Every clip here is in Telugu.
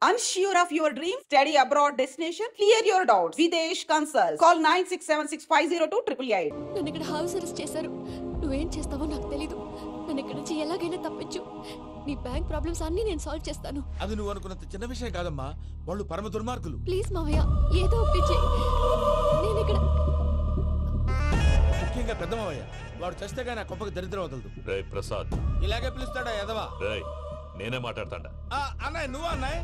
Unsure of your dream? Study abroad destination? Clear your doubts. Videsh Consult. Call 9676502888. నన్ను ఇక్కడ హౌస్ అరెస్ట్ చేశారు. నువ్వేం చేస్తావో నాకు తెలీదు. నన్ను ఇక్కడ నుంచి ఎలాగైనా తప్పించు. నీ బ్యాంక్ ప్రాబ్లమ్స్ అన్నీ నేను సాల్వ్ చేస్తాను. అది నువ్వు అనుకున్నంత చిన్న విషయం కాదమ్మా. వాళ్ళు పరమ దుర్మార్గులు. ప్లీజ్ మావయ్య, ఏదో ఒకటి చెయ్యి. నేను ఇక్కడ ముఖ్యంగా పెద్ద మావయ్య, వాడు చేస్తే గానీ ఆ కొంపకి దరిద్రం వదలదు. రేయ్ ప్రసాద్, ఇలాగే పిలుస్తాడా ఎదవా? రేయ్ నేనే మాట్లాడతాడా? అన్నయ్య నువ్వు అన్నయ్య,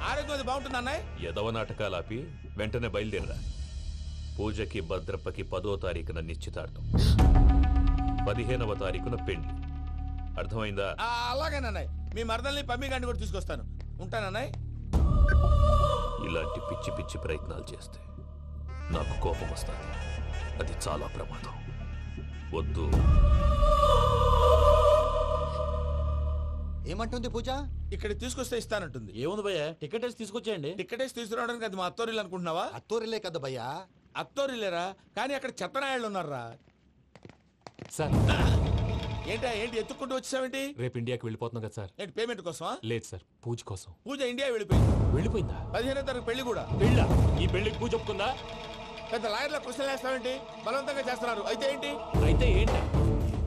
ఆరోగ్యం అది బాగుంటుంది అన్నయ్య. ఎదవ నాటకాలు ఆపి వెంటనే బయలుదేరరా. పూజకి భద్రప్పకి 10వ తారీఖున నిశ్చితార్థం, 15వ తారీఖున పెళ్లి. అర్థమైందా? అలాగేనన్నయ్య, మీ మరదల్ని పమ్మి గాండి కూడా తీసుకొస్తాను. ఉంటానన్నయ్య. ఇలాంటి పిచ్చి పిచ్చి ప్రయత్నాలు చేస్తే నాకు కోపం వస్తుంది. అది చాలా ప్రమాదం. వద్దు. ఏమంటుంది పూజ? ఇక్కడ తీసుకొస్తే ఇస్తానంటుంది. ఏముంది భయ్యా, టికెట్ వేసి తీసుకొచ్చేయండి. టికెట్ వేసి తీసుకురావడానికి అది మా అత్తోరిల్లు అనుకుంటున్నావా? అత్తోరిలే కదా భయ్యా. అత్తోరిల్లేరా, కానీ అక్కడ చెత్తనాయాళ్ళు ఉన్నారా. సార్ ఏంటి ఎత్తుక్కుంటూ వచ్చావేంటి? రేపు ఇండియాకి వెళ్ళిపోతున్నాం కదా సార్. ఏంటి పేమెంట్ కోసమా? లేదు సార్, పూజ కోసం. పూజ ఇండియా వెళ్ళిపోయింది. వెళ్ళిపోయిందా? 15వ తారీఖు పెళ్లి కూడా. పెళ్ళా? ఈ పెళ్లికి పూజ ఒప్పుకుందా? పెద్ద లాయర్ల క్వశ్చన్ వేస్తావేంటి? బలవంతంగా చేస్తున్నారు. అయితే ఏంటి? అయితే ఏంటి?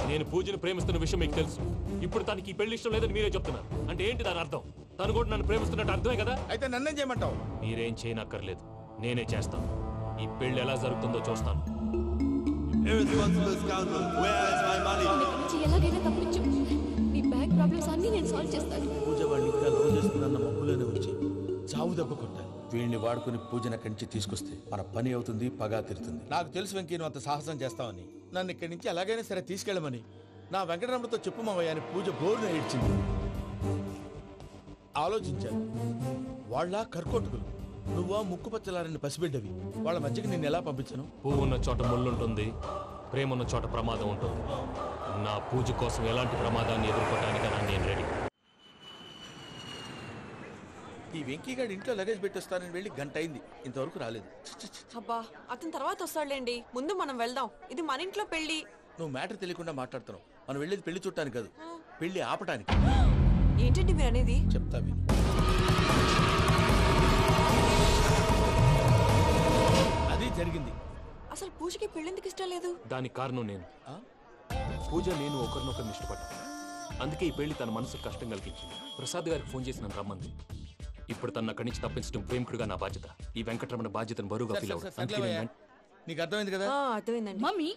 నేను పూజను ప్రేమిస్తున్న విషయం మీకు తెలుసు. ఇప్పుడు తనకి ఈ పెళ్లి ఇష్టం లేదని మీరే చెప్తున్నారు. అంటే ఏంటి దాని అర్థం? తను కూడా నన్ను ప్రేమిస్తున్నట్టు అర్థమే కదా. అయితే నన్నేం చేయమంటావు? మీరేం చేయనక్కర్లేదు, నేనే చేస్తాను. ఈ పెళ్లి ఎలా జరుగుతుందో చూస్తాను. నన్ను ఇక్కడ నుంచి ఎలాగైనా తప్పించు. నీ బ్యాంక్ ప్రాబ్లమ్స్ అన్నీ నేను సాల్వ్ చేస్తాను. పూజ వాడిని ఇంకా లవ్ చేస్తుందన్న మబ్బులోనే వచ్చి చావు దెబ్బ కొట్టాను. వీడిని వాడుకుని పూజన కంచి తీసుకొస్తే మన పని అవుతుంది, పగా తీరుతుంది. నాకు తెలుసు వెంకీ నువ్వు అంత సాహసం చేస్తావని. నన్ను ఇక్కడి నుంచి ఎలాగైనా సరే తీసుకెళ్ళమని నా వెంకటరమణతో చెప్పు మావయ్య అని పూజ బోరున ఏడ్చింది. ఆలోచించాను, వాళ్ళ కర్కోటకులు, నువ్వా ముక్కుపచ్చలారని పసిబిడ్డవి. వాళ్ళ మధ్యకి నేను ఎలా పంపించను? పువ్వు ఉన్న చోట ముళ్ళుంటుంది, ప్రేమ ఉన్న చోట ప్రమాదం ఉంటుంది. నా పూజ కోసం ఎలాంటి ప్రమాదాన్ని ఎదుర్కోవడానికైనా నేను రెడీ. ఈ వెంకీగాడి ఇంట్లో లగేజ్ పెట్టొస్తానని వెళ్ళి గంట అయింది, ఇంతవరకు రాలేదు. అబ్బా, అతని తర్వాత వస్తాడులేండి. ముందు మనం వెళ్దాం. ఇది మన ఇంట్లో పెళ్లి. నువ్వు మ్యాటర్ తెలియకుండా మాట్లాడుతున్నావు. మనం వెళ్ళేది పెళ్లి చుట్టానికి కాదు, పెళ్లి ఆపటానికి. ఏంటండి మీరు అనేది? చెప్తా విను. అది జరిగింది. అసలు పూజకి పెళ్ళెందుకు ఇష్టం లేదు? దానికి కారణం నేను. పూజ నేను ఒకరినొకరిని ఇష్టపడ్డా. అందుకే ఈ పెళ్లి తన మనసుకు కష్టం కలిగించింది. ప్రసాద్ గారికి ఫోన్ చేసి నన్ను రమ్మంది. ఇప్పుడు తన అక్కడి నుంచి తప్పించడం ప్రేమికుడుగా నా బాధ్యత. ఈ వెంకటరమణ బాధ్యతను బరువుగా ఫీల్ అవుతుంది. నీకు అర్థమైంది కదా? అర్థమైందండి. మమ్మీ,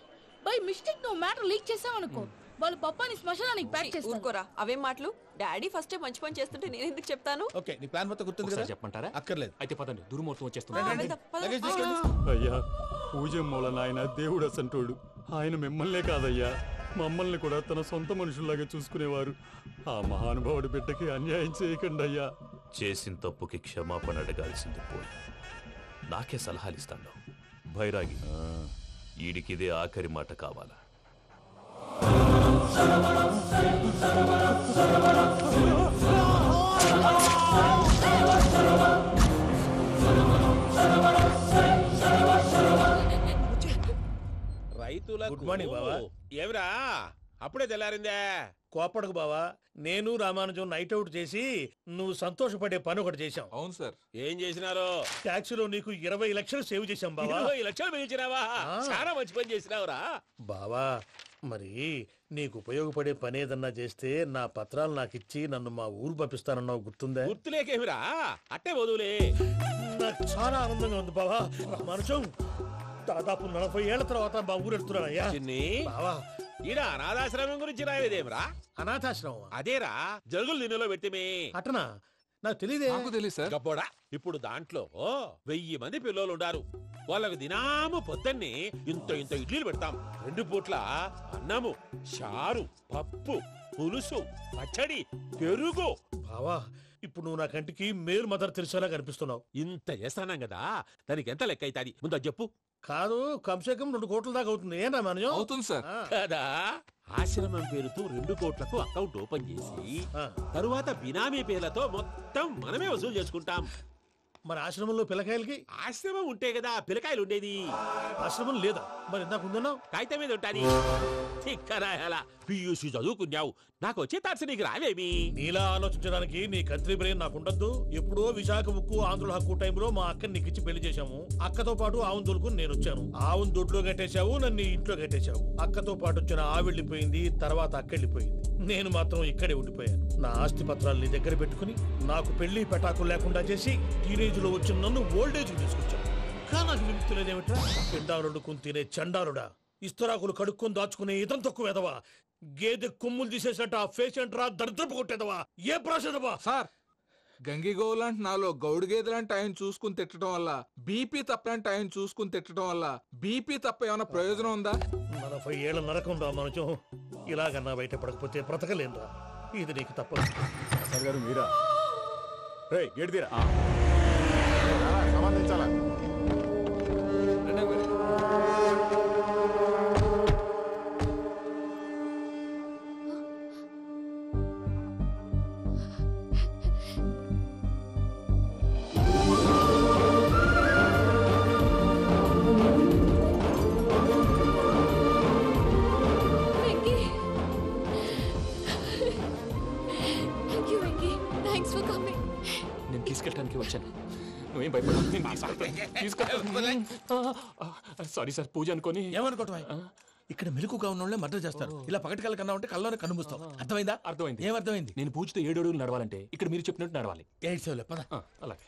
బై మిస్టేక్ నువ్వు మ్యాటర్ లీక్ చేసావనుకో, వాళ్ళు పప్పాని శ్మశానానికి ప్యాక్ చేస్తారు. ఊరుకోరా, అవేం మాటలు. డాడీ ఫస్ట్ మంచి పని చేస్తుంటే నేను ఎందుకు చెప్తాను? ఓకే, నీ ప్లాన్ మొత్తం గుర్తుంది కదా? చెప్పమంటారా? అక్కర్లేదు. అయితే పదండి, దుర్ముహూర్తం వచ్చేస్తుంది. లగేజ్ తీసుకెళ్ళు. అయ్యా, పూజ మూలన ఆయన దేవుడు అసంటోడు. ఆయన మిమ్మల్నే కాదయ్యా, మమ్మల్ని కూడా తన సొంత మనుషుల్లాగా చూసుకునేవారు. ఆ మహానుభావుడి బిడ్డకి అన్యాయం చేయకండి అయ్యా. చేసిన తప్పుకి క్షమాపణ అడగాల్సింది పోయి నాకే సలహాలు ఇస్తాను. భైరాగి, ఈడికిదే ఆఖరి మాట కావాలా? రైతుల గుడ్ మార్నింగ్ బావా. ఏమిరా అప్పుడే తెల్లారిందే? కోపడకు బావా, నేను రామానుజం నైట్ అవుట్ చేసి నువ్వు సంతోషపడే పని ఒకటి చేశాం. అవును సార్. ఏం చేసినారు? ట్యాక్సీలో నీకు 20 లక్షలు సేవ్ చేశాం బావా. 20 లక్షలు మిగిల్చినావా? చాలా మంచి పని చేసినావురా బావా. మరి నీకు ఉపయోగపడే పని ఏదన్నా చేస్తే నా పత్రాలు నాకు ఇచ్చి నన్ను మా ఊరు పంపిస్తానన్నావు, గుర్తుందా? గుర్తులేకేమిరా, అట్టే వదులే. నాకు చాలా ఆనందంగా ఉంది బావా. రామానుజం, దాదాపు 40 ఏళ్ల తర్వాత మా ఊరు వెళ్తున్నానయ్యా. బావా, ఈడ అనాథాశ్రమం గురించి రాయలేదేమిరా? అనాథాశ్రమం అదేరా, జరుగులు దీనిలో పెట్టిమే. అటనా? నాకు తెలియదే. గబ్బోడా, ఇప్పుడు దాంట్లో 1000 మంది పిల్లలు ఉండారు. వాళ్ళకు దినాము పొద్దున్నే ఇంత ఇంత ఇడ్లీలు పెడతాం. 2 పూట్ల అన్నము, చారు, పప్పు, పులుసు, పచ్చడి, పెరుగు. బావా, ఇప్పుడు నువ్వు నా కంటికి మేలు మదర్ తెలిసేలా కనిపిస్తున్నావు. ఇంత చేస్తానం కదా, దానికి ఎంత లెక్క అవుతుంది ముందు అది చెప్పు. కాదు, కంసేకం 2 కోట్ల దాకా అవుతుంది. ఏం రామానుజం? అవుతుంది సార్. కదా, ఆశ్రమం పేరుతో 2 కోట్లకు అకౌంట్ ఓపెన్ చేసి తరువాత బినామీ పేర్లతో మొత్తం మనమే వసూలు చేసుకుంటాం. మరి ఆశ్రమంలో పిల్లకాయలకి? ఆశ్రమం ఉంటే కదా పిల్లకాయలు ఉండేది. ఆశ్రమం లేదా? మరి ఇందాక ఉందన్నావు. కాగితం మీద ఉంటాది. చిక్కరాయాల పియూసీ చదువుకున్నావు నాకు వచ్చే తాట్స్ నీకు రావేమి? నీలా ఆలోచించడానికి నీ కత్రి బ్రెయిన్ నాకుండద్దు. ఎప్పుడో విశాఖ ఉక్కు ఆంధ్రుల హక్కు టైంలో మా అక్కని నీకిచ్చి పెళ్లి చేశాము. అక్కతో పాటు ఆవును దొడుకుని నేను వచ్చాను. ఆవును దొడ్లో కట్టేశావు, నన్ను ఇంట్లో కట్టేశావు. అక్కతో పాటు వచ్చిన ఆవిళ్ళిపోయింది, తర్వాత అక్కెళ్ళిపోయింది. నేను మాత్రం ఇక్కడే ఉండిపోయాను. నా ఆస్తి పత్రాలు నీ దగ్గర పెట్టుకుని నాకు పెళ్లి పెటాకులు లేకుండా చేసి టీనేజ్ లో వచ్చిన నన్ను ఓల్డేజ్ తీసుకొచ్చాను. కానీ నాకు విముక్తి లేదేమిట్రా? పిండారుడుకుని తినే చండారుడా, ఇస్తరాకులు కడుక్కొని దాచుకునే ఇతం తక్కువ ఎదవా, గేదె కొమ్ములు తీసేసట పేషెంట్ రా దరిద్రపు కొట్టేదవా, ఏ ప్రాసెదవా? సార్ గంగిగోవు లాంటి నాలో గౌడు గేదె లాంటి ఆయన చూసుకుని తిట్టడం వల్ల బీపీ తప్పలాంటి ఆయన చూసుకుని తిట్టడం వల్ల బీపీ తప్ప ఏమైనా ప్రయోజనం ఉందా? 40 ఏళ్ల నరకం రా మనచం. ఇలాగన్నా బయట పడకపోతే బ్రతకలేనురా. ఇది నీకు తప్పదు. సార్ గారు మీరా? రే గేట్ తీరా. సంబంధించాలా? Venky thank you Venky, thanks for coming. నేను తీసుకెళ్ళడానికి వచ్చాను, నువ్వేం భయపడవు. నేను తీసుకెళ్తాను. సారీ సార్, పూజ అనుకొని. ఏమనుకోవటం? ఇక్కడ మెలకుగా ఉన్న వాళ్ళే మర్డర్ చేస్తారు. ఇలా పగటి కళ్ళ కన్నా ఉంటే కళ్ళలోనే కనుమూస్తాం. అర్థమైందా? అర్థమైంది. ఏమర్థమైంది? నేను పూజతో 7 అడుగులు నడవాలంటే ఇక్కడ మీరు చెప్పినట్టు నడవాలి. అలాగే.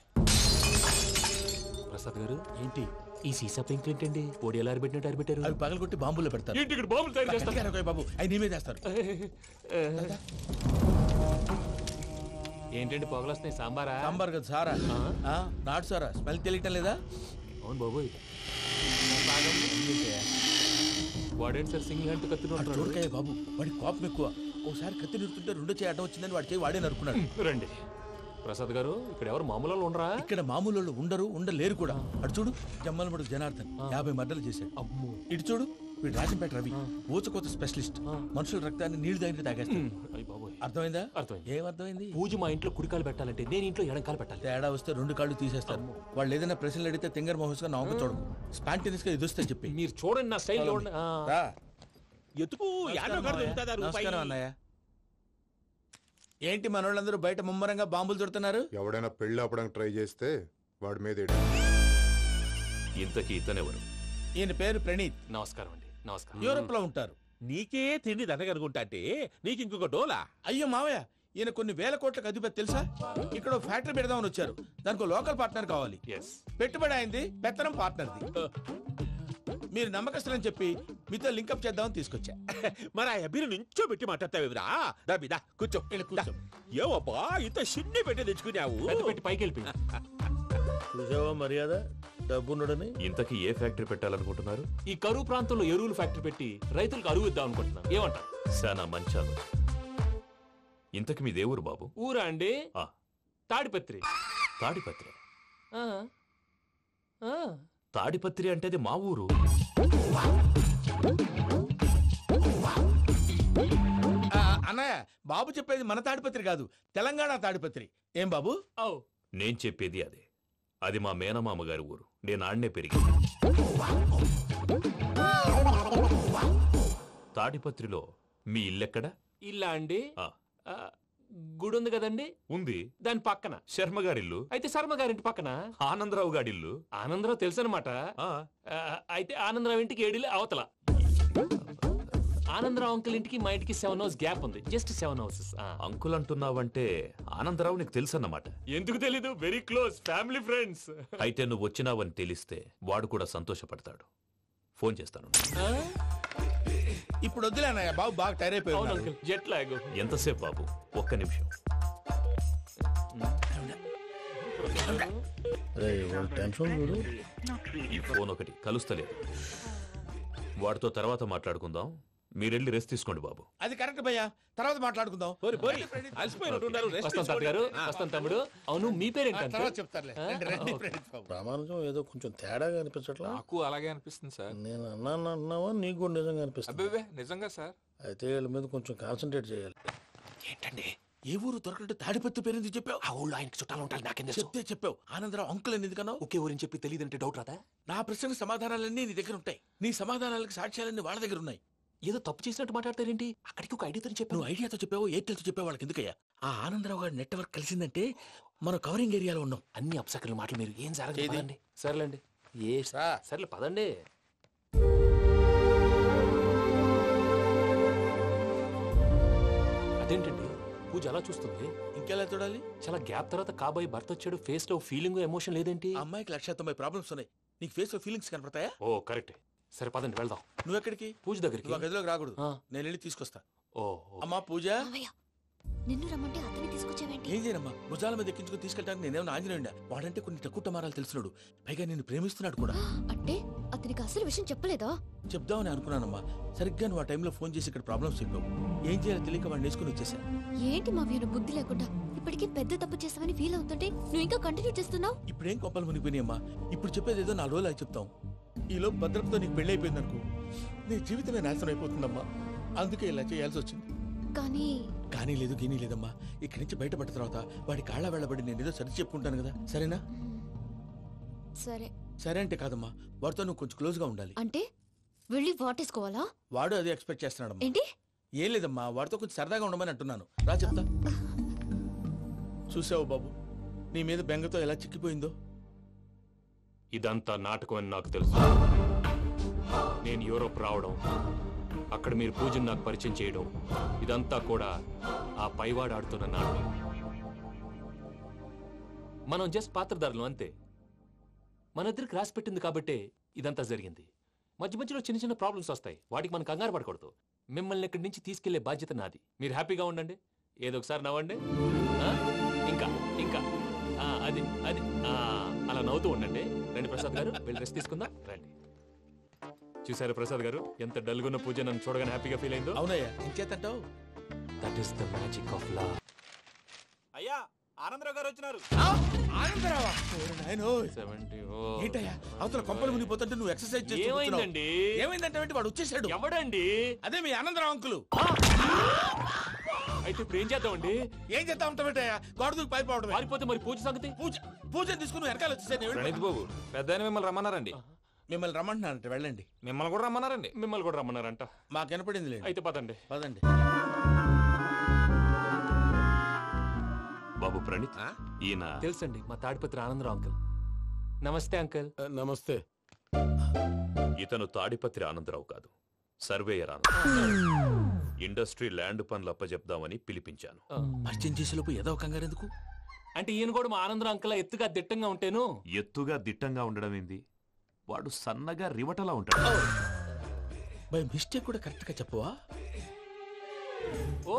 ప్రసాద్ గారు, ఏంటి ఈ సీసా పెంకులు ఏంటండి? పొడి ఎలా అరబెట్టినట్టు అరబెట్టారు? అవి పగలగొట్టి బాంబుల్లో పెడతారు. ఏంటి ఇక్కడ బాంబులు తయారు చేస్తారు? గట్టిగా అరవై బాబు, అవి నీమే చేస్తారు. ఏంటండి పొగలు వస్తున్నాయి? సాంబారా? సాంబార్ కదా సారా. నాటు సారా. స్మెల్ తెలియటం లేదా? అవును బాబోయ్. వాడేంటి సార్ సింగిల్ హ్యాండ్ కత్తి చూడకాయ బాబు, వాడి కోపం ఎక్కువ. ఒకసారి కత్తి నిరుతుంటే 2 చేయి అడ్డం వచ్చిందని వాడి చేయి వాడే నరుకున్నాడు. రండి ప్రసాద్ గారు, ఇక్కడ ఎవరు మామూలు వాళ్ళు ఉండరా? ఇక్కడ మామూలు వాళ్ళు ఉండలేరు కూడా. అటు చూడు, జమ్మలమడు జనార్దన్ 50 మర్డర్లు చేశాడు. అమ్మో. ఇటు చూడు, వీడు రాజంపేట రవి ఊచకోత స్పెషలిస్ట్. మనుషుల రక్తాన్ని నీళ్లు దగ్గర తాగేస్తాడు. అర్థమైందా? అర్థమైంది. ఏమర్థమైంది? పూజ మా ఇంట్లో కుడికాలు పెట్టాలంటే నేను ఇంట్లో ఎడంకాలు పెట్టాలి. తేడా వస్తే 2 కాళ్ళు తీసేస్తారు. వాళ్ళు ఏదైనా ప్రశ్నలు అడిగితే తింగర్ మహోస్ గా నవ్వు చూడకు. స్పాంటినియస్ గా ఎదుస్తే చెప్పి. మీరు చూడండి నా స్టైల్. ఎతుకు యాడో కాడ దొరుకుతుందా రూపాయి? నమస్కారం అన్నయ్య. ఏంటి మనోళ్ళందరూ బయట ముమ్మరంగా బాంబులు దొరుకుతున్నారు? ఎవడైనా పెళ్లి ఆపడానికి ట్రై చేస్తే వాడి మీద ఇంతకీ ఇతనెవరు? ఈయన పేరు ప్రణీత్. నమస్కారం అండి. నమస్కారం. యూరోప్ లో ఉంటారు. నీకే తిండి దండగనుకుంటా అంటే నీకు ఇంకొక డోలా? అయ్యో మావయ్య, ఈయన కొన్ని వేల కోట్లకు అధిపతి తెలుసా? ఇక్కడ ఫ్యాక్టరీ పెడదామని వచ్చారు. దానికి లోకల్ పార్ట్నర్ కావాలి. పెట్టుబడి అయింది, పెత్తనం పార్ట్నర్ది. మీరు నమ్మకస్తులని చెప్పి మీతో లింకప్ చేద్దామని తీసుకొచ్చా. మరి ఆ అబ్బిని నుంచో పెట్టి మాట్లాడతావురా? దాబిదా కూర్చో. ఏవబ్బా ఇంత సిన్ని పెట్టి తెచ్చుకున్నావు? పెట్టి పైకి వెళ్ళి చూసావా మర్యాద, డబ్బున్నడని. ఇంతకీ ఏ ఫ్యాక్టరీ పెట్టాలనుకుంటున్నారు? ఈ కరువు ప్రాంతంలో ఎరువులు ఫ్యాక్టరీ పెట్టి రైతులకు అరువు ఇద్దాం అనుకుంటున్నాను. ఏమంటారు? శానా మంచాలు. ఇంతకి మీ దేవురు బాబు? ఊరా అండి? తాడిపత్రి. తాడిపత్రి? తాడిపత్రి అంటే అది మా ఊరు. అన్నయ్య, బాబు చెప్పేది మన తాడిపత్రి కాదు, తెలంగాణ తాడిపత్రి. ఏం బాబు? నేను చెప్పేది అదే. అది మా మేనమామ గారి ఊరు. నేను ఆడనే పెరిగి. తాడిపత్రిలో మీ ఇల్లెక్కడ? ఇల్లా అండి? గుడి ఉంది కదండి? ఉంది. దాని పక్కన శర్మ గారిల్లు. అయితే శర్మ గారింటి పక్కన ఆనందరావు గారిల్లు. ఆనందరావు తెలుసు అనమాట. అయితే ఆనందరావు ఇంటికి 7 అవతల. ఆనందరావు అంకుల్ ఇంటికి మా ఇంటికి 7 హౌస్ గ్యాప్ ఉంది. Just 7 houses. అంకుల్ అంటున్నావంటే ఆనందరావు నీకు తెలుసు అన్నమాట. ఎందుకు తెలీదు? Very close family friends. అయితే నువ్వు వచ్చినావని తెలిస్తే వాడు కూడా సంతోషపడతాడు. ఫోన్ చేస్తాను. ఇప్పుడు వద్దులే అన్నయ్య, బాబు బాగా టైర్ అయిపోయాడు. Jet lag. ఎంతసేపు బాబు? ఒక్క నిమిషం. ఈ ఫోన్ ఒకటి కలుస్తలేదు. వాడితో తర్వాత మాట్లాడుకుందాం. మీరెళ్ళి రెస్ట్ తీసుకోండి బాబు. అది కరెక్ట్ భయ్యా, తర్వాత మాట్లాడుకుందాం. వస్తాను తమ్ముడు. అవును, మీ పేరేంటి? చెప్తారులే. ప్రామాణికం ఏదో కొంచెం తేడాగా అనిపించట్లా? నాకు అలాగే అనిపిస్తుంది సార్. నేను అన్నావా నీకు కూడా నిజంగా అనిపిస్తుంది? నిజంగా సార్. అయితే వీళ్ళ మీద కొంచెం కాన్సన్ట్రేట్ చేయాలి. ఏంటండి ఏ ఊరు దొరకట్టు తాడిపత్రి పేరు చెప్పావు? ఆ ఊళ్ళో ఆయనకి చుట్టాలు ఉంటారు. నాకేం చెప్తే చెప్పావు. ఆనందరావు అంకుల్ అని ఎందుకన్నావు? ఒకే ఊరిని చెప్పి తెలియదంటే డౌట్ రాదా? నా ప్రశ్నకు సమాధానాలన్నీ నీ దగ్గర ఉంటాయి. నీ సమాధానాలకు సాక్ష్యాలన్నీ వాళ్ళ దగ్గర ఉన్నాయి. ఏదో తప్పు చేసినట్టు మాట్లాడతారేంటి? అక్కడికి ఒక ఐడియాతో చెప్పాను. నువ్వు ఐడియాతో చెప్పావు, ఎయిర్టెల్తో చెప్పావు, వాళ్ళకి ఎందుకయ్యా? ఆ ఆనందరావు గారి నెట్వర్క్ కలిసిందంటే మనం కవరింగ్ ఏరియాలో ఉన్నాం. అన్ని అప్సకర్ల మాటలు మీరు ఏం జరగదండి. సర్లేండి, సర్లే పదండి. అదేంటండి పూజ అలా చూస్తుంది? ఇంకెలా చూడాలి? చాలా గ్యాప్ తర్వాత కాబోయే భర్త వచ్చాడు, ఫేస్ లో ఫీలింగ్ ఎమోషన్ లేదేంటి? అమ్మాయికి 190 ప్రాబ్లమ్స్ ఉన్నాయి, నీకు ఫేస్ లో ఫీలింగ్స్ కనపడతాయా? ఓ కరెక్ట్. సరే పదండి వెళ్దాం. నువ్వు ఎక్కడికి? పూజ దగ్గరికి. నువ్వు గదిలోకి రాకూడదు, నేను వెళ్ళి తీసుకొస్తా. ఓ అమ్మా పూజ, నిన్ను రమ్మంటే అతన్ని తీసుకొచ్చావేంటి? ఏం చేయనమ్మా, భుజాల మీద ఎక్కించుకుని తీసుకెళ్ళడానికి నేనేమన్నా ఆంజనేయుడా? వాడంటే కొన్ని తక్కువ టమారాలు తెలుసున్నాడు, పైగా నేను ప్రేమిస్తున్నాడు కూడా. అంటే అతనికి అసలు విషయం చెప్పలేదా? చెప్దామని అనుకున్నానమ్మా, సరిగ్గా నువ్వు ఆ టైంలో ఫోన్ చేసి ఇక్కడ ప్రాబ్లమ్స్ చెప్పావు. ఏం చేయాలో తెలియక వాడిని వేసుకుని వచ్చేసా. ఏంటి మా వీరు బుద్ధి లేకుండా ఇప్పటికీ పెద్ద తప్పు చేసావని ఫీల్ అవుతుంటే నువ్వు ఇంకా కంటిన్యూ చేస్తున్నావు? ఇప్పుడేం కొప్పలు మునిగిపోయినాయమ్మా, ఇప్పుడు చెప్పేది ఏదో 4 రోజులు అది చెప్తాం. ఈలో భద్రతతో నీకు పెళ్లి అయిపోయింది అనుకో, నీ జీవితమే నాశనం అయిపోతుందమ్మా. అందుకే ఇలా చేయాల్సి వచ్చింది. కానీ లేదు గీనీ లేదమ్మా, ఇక్కడి నుంచి బయటపడ్డ తర్వాత వాడి కాళ్ళ వెళ్ళబడి నేను ఏదో సరి చెప్పుకుంటాను కదా, సరేనా? సరే. సరే అంటే కాదమ్మా, వాడితో నువ్వు కొంచెం క్లోజ్ గా ఉండాలి. అంటే వెళ్ళి వాటేసుకోవాలా? వాడు అదే ఎక్స్పెక్ట్ చేస్తున్నాడమ్మా. ఏంటి? ఏం లేదమ్మా, వాడితో కొంచెం సరదాగా ఉండమని అంటున్నాను. రా చెప్తా. చూసావు బాబు, నీ మీద బెంగతో ఎలా చిక్కిపోయిందో. ఇదంతా నాటకం అని నాకు తెలుసు. నేను యూరోప్ రావడం, అక్కడ మీరు పూజను నాకు పరిచయం చేయడం, ఇదంతా కూడా ఆ పైవాడు ఆడుతున్న నాటకం. మనం జస్ట్ పాత్రధారులు అంతే. మన ఇద్దరికి రాసి పెట్టింది కాబట్టే ఇదంతా జరిగింది. మధ్య మధ్యలో చిన్న చిన్న ప్రాబ్లమ్స్ వస్తాయి, వాటికి మనం కంగారు పడకూడదు. మిమ్మల్ని ఇక్కడి నుంచి తీసుకెళ్లే బాధ్యత నాది. మీరు హ్యాపీగా ఉండండి, ఏదో ఒకసారి నవ్వండి. ఇంకా ఇంకా అది అది అలా నవ్వుతూ ఉండండి. రండి ప్రసాద్ గారు, వెళ్ళి రెస్ట్ తీసుకుందాం. రండి. చూసారు ప్రసాద్ గారు, ఎంత డల్గున్న పూజ నన్ను చూడగానే హ్యాపీగా ఫీల్ అయిందో? అవునయ్యా, ఇంకేతంటావు? That is the magic of love. అయ్యా, ఆనందరావు గారు వచ్చినారు. ఆనందరావా? ఏంటయ్యా అవతల కొంపలు మునిగిపోతుంటే నువ్వు ఎక్సర్సైజ్ చేస్తూ ఏమైందండి? ఏమైందంటే వాడు వచ్చేసాడు. ఎవడండి? అదే మీ ఆనందరావు అంకులు. అయితే ఇప్పుడు ఏం చేద్దామండి? ఏం చేద్దాం ఉంటావేటయ్యా, గొడవకు పైపోవడం. పారిపోతే మరి పూజ సంగతి? పూజ తీసుకుని వెనకాల వచ్చేసాను. ప్రణీత్ బాబు, పెద్ద మిమ్మల్ని రమ్మన్నారండి. మిమ్మల్ని రమ్మంటున్నారంట, వెళ్ళండి. మిమ్మల్ని కూడా రమ్మన్నారండి. మిమ్మల్ని కూడా రమ్మన్నారంట. మాకు వినపడింది లేదు. అయితే పదండి. పదండి. బాబు ప్రణీత్, ఈయన తెలుసండి, మా తాడిపత్రి ఆనందరావు అంకుల్. నమస్తే అంకుల్. నమస్తే. ఇతను తాడిపత్రి ఆనందరావు కాదు, సర్వేయర్ ఆనందరావు. ఇండస్ట్రీ ల్యాండ్ పనులు అప్పచెప్దామని పిలిపించాను. పరిచయం చేసేలోపు ఏదో కంగారు ఎందుకు? అంటే ఈయన కూడా మా ఆనందరావు అంకుల్ ఎత్తుగా దిట్టంగా ఉంటాను. ఎత్తుగా దిట్టంగా ఉండడం ఏంది, వాడు సన్నగా రివటలా ఉంటాడు. బై మిస్టేక్ కూడా కరెక్ట్ గా చెప్పవా? ఓ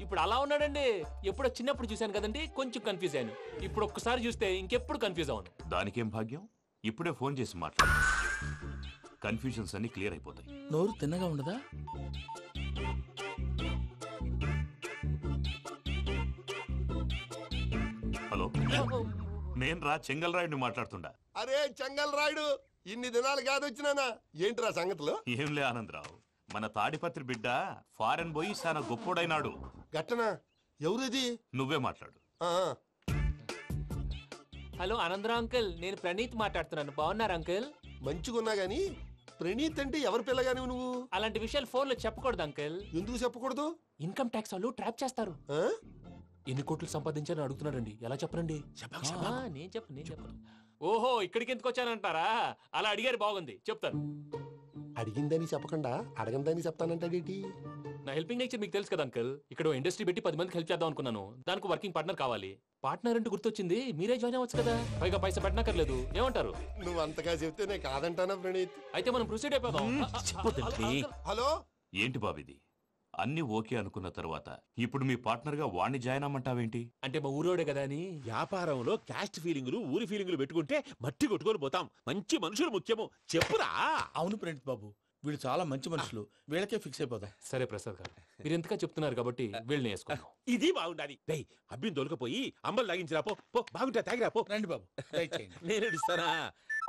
ఇప్పుడు అలా ఉన్నాడండి. ఎప్పుడో చిన్నప్పుడు చూశాను కదండి, కొంచెం కన్ఫ్యూజ్ అయ్యాను. ఇప్పుడు ఒక్కసారి చూస్తే ఇంకెప్పుడు కన్ఫ్యూజ్ అవును. దానికేం భాగ్యం, ఇప్పుడే ఫోన్ చేసి మాట్లాడు, కన్ఫ్యూజన్స్ అన్ని క్లియర్ అయిపోతాయి. నోరు తిన్నగా ఉండదా? హలో, నేను రా చెంగల్ రాయుడిని మాట్లాడుతుండా. అరే చెంగల్ రాయుడు, ఇన్ని దినాలు కాదు వచ్చినానా? ఏంట్రా సంగతులు? ఏంలే ఆనందరావు, మన తాడిపత్రి బిడ్డ ఫారెన్ పోయి చాలా గొప్పోడైనాడు. గట్టనా? ఎవరిది? నువ్వే మాట్లాడు. హలో ఆనందరావు అంకుల్, నేను ప్రణీత్ మాట్లాడుతున్నాను. బాగున్నారు అంకుల్? మంచిగున్నా గాని ప్రణీత్ అంటే ఎవరి పిల్లగాని నువ్వు? అలాంటి విషయాలు ఫోన్ లో చెప్పకూడదు అంకుల్. ఎందుకు చెప్పకూడదు? ఇన్కమ్ ట్యాక్స్ వాళ్ళు ట్రాప్ చేస్తారు. ఎన్ని కోట్లు సంపాదించాలని అడుగుతున్నాడండి, ఎలా చెప్పరండి? నేను చెప్పను. ఓహో, ఇక్కడికి ఎందుకు వచ్చానంటారా? అలా అడిగారు, బాగుంది, చెప్తాను. అడిగిందని చెప్పకుండా అడగందని చెప్తానంటాడేటి? నా హెల్పింగ్ నేచర్ మీకు తెలుసు కదా అంకుల్. ఇక్కడ ఇండస్ట్రీ పెట్టి 10 మందికి హెల్ప్ చేద్దాం అనుకున్నాను. దానికి వర్కింగ్ పార్ట్నర్ కావాలి. పార్ట్నర్ అంటే గుర్తొచ్చింది, మీరే జాయిన్ అవ్వచ్చు కదా, పైగా పైసా పెట్టనక్కర్లేదు. ఏమంటారు? నువ్వు అంతగా చెప్తే నేను కాదంటానా ప్రణీత్? అయితే మనం ప్రొసీడ్ అయిపోదాం. హలో, ఏంటి బాబిది, అన్ని ఓకే అనుకున్న తర్వాత ఇప్పుడు మీ పార్ట్నర్ గా వాణ్ణి జాయిన్ అమ్మంటావేంటి? అంటే మా ఊరోడే కదా అని. వ్యాపారంలో క్యాస్ట్ ఫీలింగులు, ఊరి ఫీలింగులు పెట్టుకుంటే మట్టి కొట్టుకొని పోతాం. మంచి మనుషులు ముఖ్యము, చెప్పురా. అవును ప్రణీత్ బాబు, వీళ్ళు చాలా మంచి మనుషులు, వీళ్ళకే ఫిక్స్ అయిపోతాం. సరే ప్రసాద్ గారు, మీరు ఎంతగా చెప్తున్నారు కాబట్టి వీళ్ళని వేసుకుంటాం. ఇది బాగుండాలి. అబ్బిని దొలకపోయి అంబలు లాగించిరా పో. బాగుంటా, తాగిరా పో. రండి బాబు, నేను ఇస్తానా?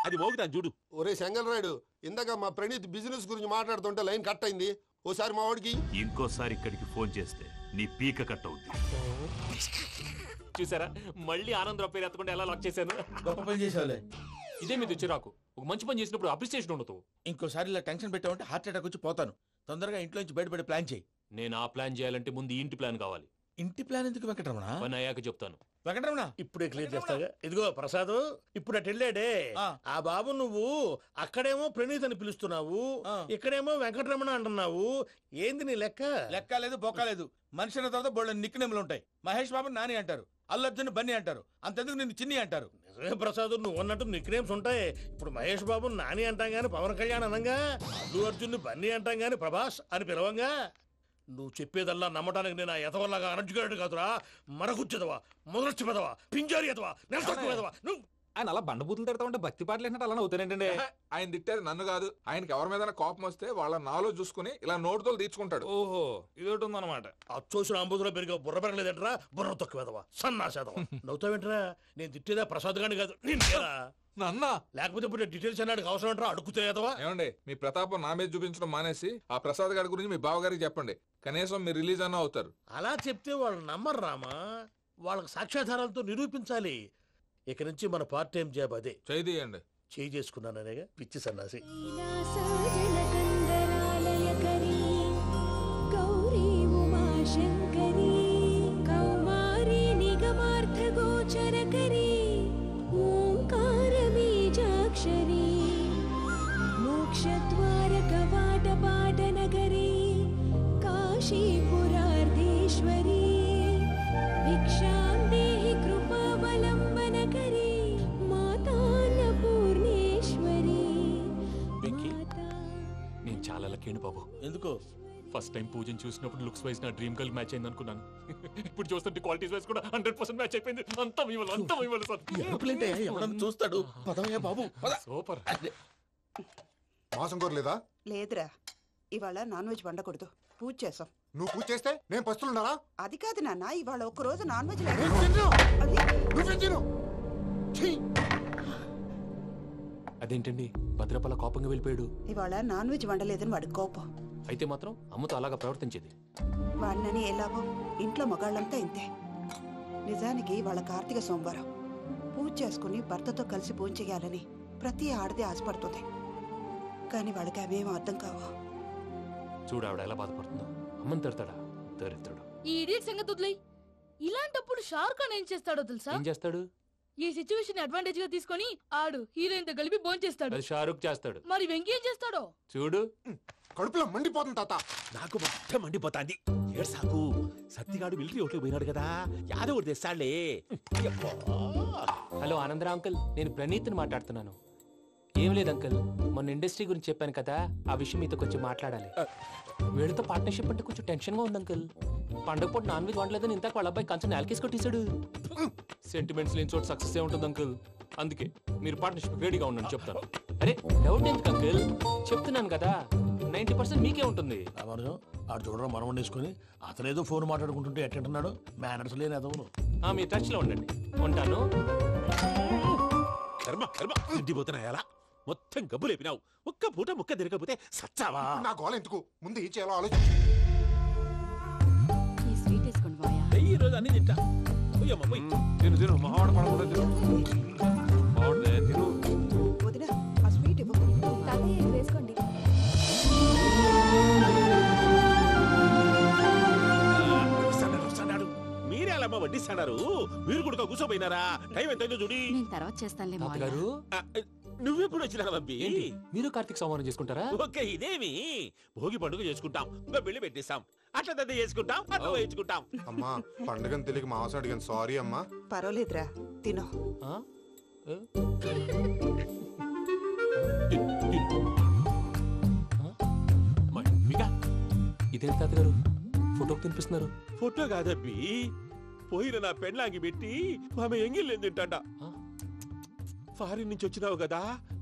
అది మోగుతాను చూడు. ఒరే చెంగల్ రాయుడు, ఇందాక మా ప్రణీత్ బిజినెస్ గురించి మాట్లాడుతుంటే లైన్ కట్ అయింది. ఓసారి మా వాడికి ఇంకోసారి ఇక్కడికి ఫోన్ చేస్తే నీ పీక కట్ అవుద్ది. చూసారా, మళ్ళీ ఆనందరావు పేరు ఎత్తకుండా ఎలా లాక్ చేశాను. గొప్ప పని చేసావులే. ఇదే మీద చిరాకు. ఒక మంచి పని చేసినప్పుడు అప్రిసియేషన్ ఉండదు. ఇంకోసారి ఇలా టెన్షన్ పెట్టామంటే హార్ట్ అటాక్ వచ్చి పోతాను. తొందరగా ఇంట్లోంచి బయటపడే ప్లాన్ చేయి. నేను ఆ ప్లాన్ చేయాలంటే ముందు ఈ ఇంటి ప్లాన్ కావాలి. ఇంటి ప్లాన్ ఎందుకు వెంకటరమణ? పని అయ్యాక చెప్తాను. వెంకటరమణ ఇప్పుడే క్లియర్ చేస్తాగా. ఇదిగో ప్రసాద్, ఇప్పుడు అటు వెళ్ళాడే ఆ బాబు, నువ్వు అక్కడేమో ప్రణీత్ అని పిలుస్తున్నావు, ఇక్కడేమో వెంకటరమణ అంటున్నావు. ఏంది నీ లెక్క? లెక్క లేదు, బొక్క లేదు. మనిషి అన్న తర్వాత బోళ్ళ నిక్నెములు ఉంటాయి. మహేష్ బాబు నాని అంటారు, అల్లు అర్జున్ బన్నీ అంటారు, అంతెందుకు నిన్ను చిన్ని అంటారు. నిజమే ప్రసాద్, నువ్వు అన్నట్టు నిక్నేమ్స్ ఉంటాయి. ఇప్పుడు మహేష్ బాబు నాని అంటాం గాని పవన్ కళ్యాణ్ అనంగా, అల్లు అర్జున్ బన్నీ అంటాం గాని ప్రభాస్ అని పిలవంగా. నువ్వు చెప్పేదల్లా నమ్మటానికి నేను ఎతవల్లాగా అనర్జుకేటెడ్ కాదురా. మరగుచ్చదవా, మొదలొచ్చి పెదవా, పింజారి ఎదవా, నెలసొక్కుదవా. నువ్వు ఆయన అలా బండబూతులు తిడతా ఉంటే భక్తి పాటలు ఏంటంటే అలా అవుతానంటే. ఆయన తిట్టేది నన్ను కాదు, ఆయనకి ఎవరి మీద కోపం వస్తే వాళ్ళ నాలో చూసుకుని ఇలా నోటుతో తీర్చుకుంటాడు. ఓహో, ఇదొకటి ఉందన్నమాట. అచ్చోసిన అంబుధులో పెరిగే బుర్ర పెరగలేదంటరా, బుర్ర తొక్కువేదవా, సన్నాసేదవా. నవ్వుతావేంట్రా? నేను తిట్టేదా ప్రసాద్ గాని కాదు, నిన్నేరా. నన్నా? లేకపోతే ఇప్పుడు డీటెయిల్స్ అన్నాడు అవసరం అంటారా? అడుగుతాయేదవా. ఏమండి, మీ ప్రతాపం నా మీద చూపించడం మానేసి ఆ ప్రసాద్ గారి గురించి మీ బావగారికి చెప్పండి. కనీసం మీరు రిలీజ్ అన్న అవుతారు. అలా చెప్తే వాళ్ళు నమ్మరు రామా. వాళ్ళకి సాక్ష్యాధారాలతో నిరూపించాలి. ఇక నుంచి మన పార్ట్ టైం జాబ్ అదే. చేయండి. చేయి చేసుకున్నాననేగా పిచ్చి సన్నాసి. గౌరీ ఉమాశంకరీ కౌమారీ నిగమార్థగోచరకరీ ఓంకార బీజాక్షరీ మోక్షద్వార కవాట పాటనగరీ కాశీపురార్ధేశ్వరీ భిక్షాం దేహి కృపావలంబనకరీ మాతాన్నపూర్ణేశ్వరీ. నేను చాలా లక్కీ బాబు. ఎందుకు? ఫస్ట్ టైం పూజను చూసినప్పుడు లుక్స్ వైజ్ నా డ్రీమ్ గర్ల్ మ్యాచ్ అయింది అనుకున్నాను. ఇప్పుడు చూస్తుంటే క్వాలిటీస్ వైజ్ కూడా 100% మ్యాచ్ అయిపోయింది. అంతా ఇవ్వాలి సార్. చూస్తాడు. పదవయ్యా బాబు, సూపర్. మాసం కోరలేదా? లేదురా, ఇవాళ నాన్ వెజ్ వండకూడదు, పూజ చేసాం. నువ్వు పూజ చేస్తే నేను పస్తులున్నారా? అది కాదు నాన్న, ఇవాళ ఒక్కరోజు నాన్ వెజ్ అదేంటండి భద్రపల కోపంగా వెళ్ళిపోయాడు? ఇవాళ నాన్ వెజ్ వండలేదని వాడి కోపం. అయితే మాత్రం అమ్మతో అలాగా ప్రవర్తించేది. వాడినని ఎలాగో ఇంట్లో మగాళ్ళంతా ఇంతే. నిజానికి వాళ్ళ కార్తీక సోమవారం పూజ చేసుకుని భర్తతో కలిసి పూజ చేయాలని ప్రతి ఆడది ఆశపడుతుంది. కానీ వాళ్ళకి అవేం అర్థం కావు. చూడు ఆవిడ ఎలా బాధపడుతుందో. అమ్మని తిడతాడా దరిద్రుడు. ఈ ఇడియట్ సంగతి వదిలేయ్. ఇలాంటప్పుడు షారుఖ్ ఖాన్ ఏం చేస్తాడో తెలుసా? ఏం చేస్తాడు? ఈ సిచ్యువేషన్ అడ్వాంటేజ్ గా తీసుకొని ఆడు హీరోయిన్ తో కలిపి బోన్ చేస్తాడు. అది షారుఖ్ చేస్తాడు. మరి వెంకీ ఏం చేస్తాడో చూడు. కడుపులో మండిపోతుంది తాత. నాకు మొత్తం మండిపోతాంది. ఏడు సాకు సత్తిగాడు మిలిటరీ ఒకటి పోయినాడు కదా, యాదవ్ తెస్తాడులే. హలో ఆనందరా అంకుల్, నేను ప్రణీత్ని మాట్లాడుతున్నాను. ఏం లేదు అంకుల్, మొన్న ఇండస్ట్రీ గురించి చెప్పాను కదా, ఆ విషయం మీతో కొంచెం మాట్లాడాలి. వీళ్ళతో పార్ట్నర్షిప్ అంటే కొంచెం టెన్షన్ గా ఉంది అంకుల్. పండగ పూట నాన్ వెజ్ వండలేదని ఇంతకు వాళ్ళ అబ్బాయి కంచెం నేలకేసి కొట్టేశాడు. సెంటిమెంట్స్ లేని చోట సక్సెస్ ఏ ఉంటుంది అంకుల్. అందుకే మీరు పార్ట్నర్షిప్ రెడీగా ఉండండి చెప్తాను. అరే డౌట్ ఎందుకు అంకుల్, చెప్తున్నాను కదా 90% మీకే ఉంటుంది. ఆడు చూడడం మనం వండేసుకుని అతనేదో ఫోన్ మాట్లాడుకుంటుంటే ఎట్టుంటున్నాడు, మేనర్స్ లేని అదవును. మీ టచ్ లో ఉండండి, ఉంటాను. కర్మ కర్మ తిండిపోతున్నా ఎలా మొత్తం గబ్బు లేపినావు. ఒక్క పూట ముక్క తిరగకపోతే సచ్చావా? నా గోల ఎందుకు, ముందు ఏం చేయాలో ఆలోచించు. ఈ రోజు అన్ని తింటా. తిను తిను మావాడు పడకుండా తిను. వదినా ఆ స్వీట్ ఇవ్వు. వేసుకోండి. మీరే అలా వడ్డిస్తాడారు, మీరు కూడా కూర్చోపోయినారా? టైం ఎంతైందో చూడి. నేను తర్వాత చేస్తానులే గారు. నువ్వెప్పుడు వచ్చినా బంబి? మీరు కార్తీక్ సంహారం చేసుకుంటారా? ఓకే, ఇదేమి భోగి పండుగ చేసుకుంటాం, ఇంకా పెళ్లి పెట్టేస్తాం, అట్లా దద్ద చేసుకుంటాం, అట్లా వేయించుకుంటాం. అమ్మా పండుగని తెలియక మాంసం అడిగాను, సారీ అమ్మా. పర్వాలేదురా, తినో. ఇదేంటి తాతగారు ఫోటోకి తినిపిస్తున్నారు? ఫోటో కాదబ్బి, పోయిన నా పెళ్ళాంగి పెట్టి ఆమె ఎంగిల్లేం తింటాడ. ఫారిన్ నుంచి వచ్చినావు కదా,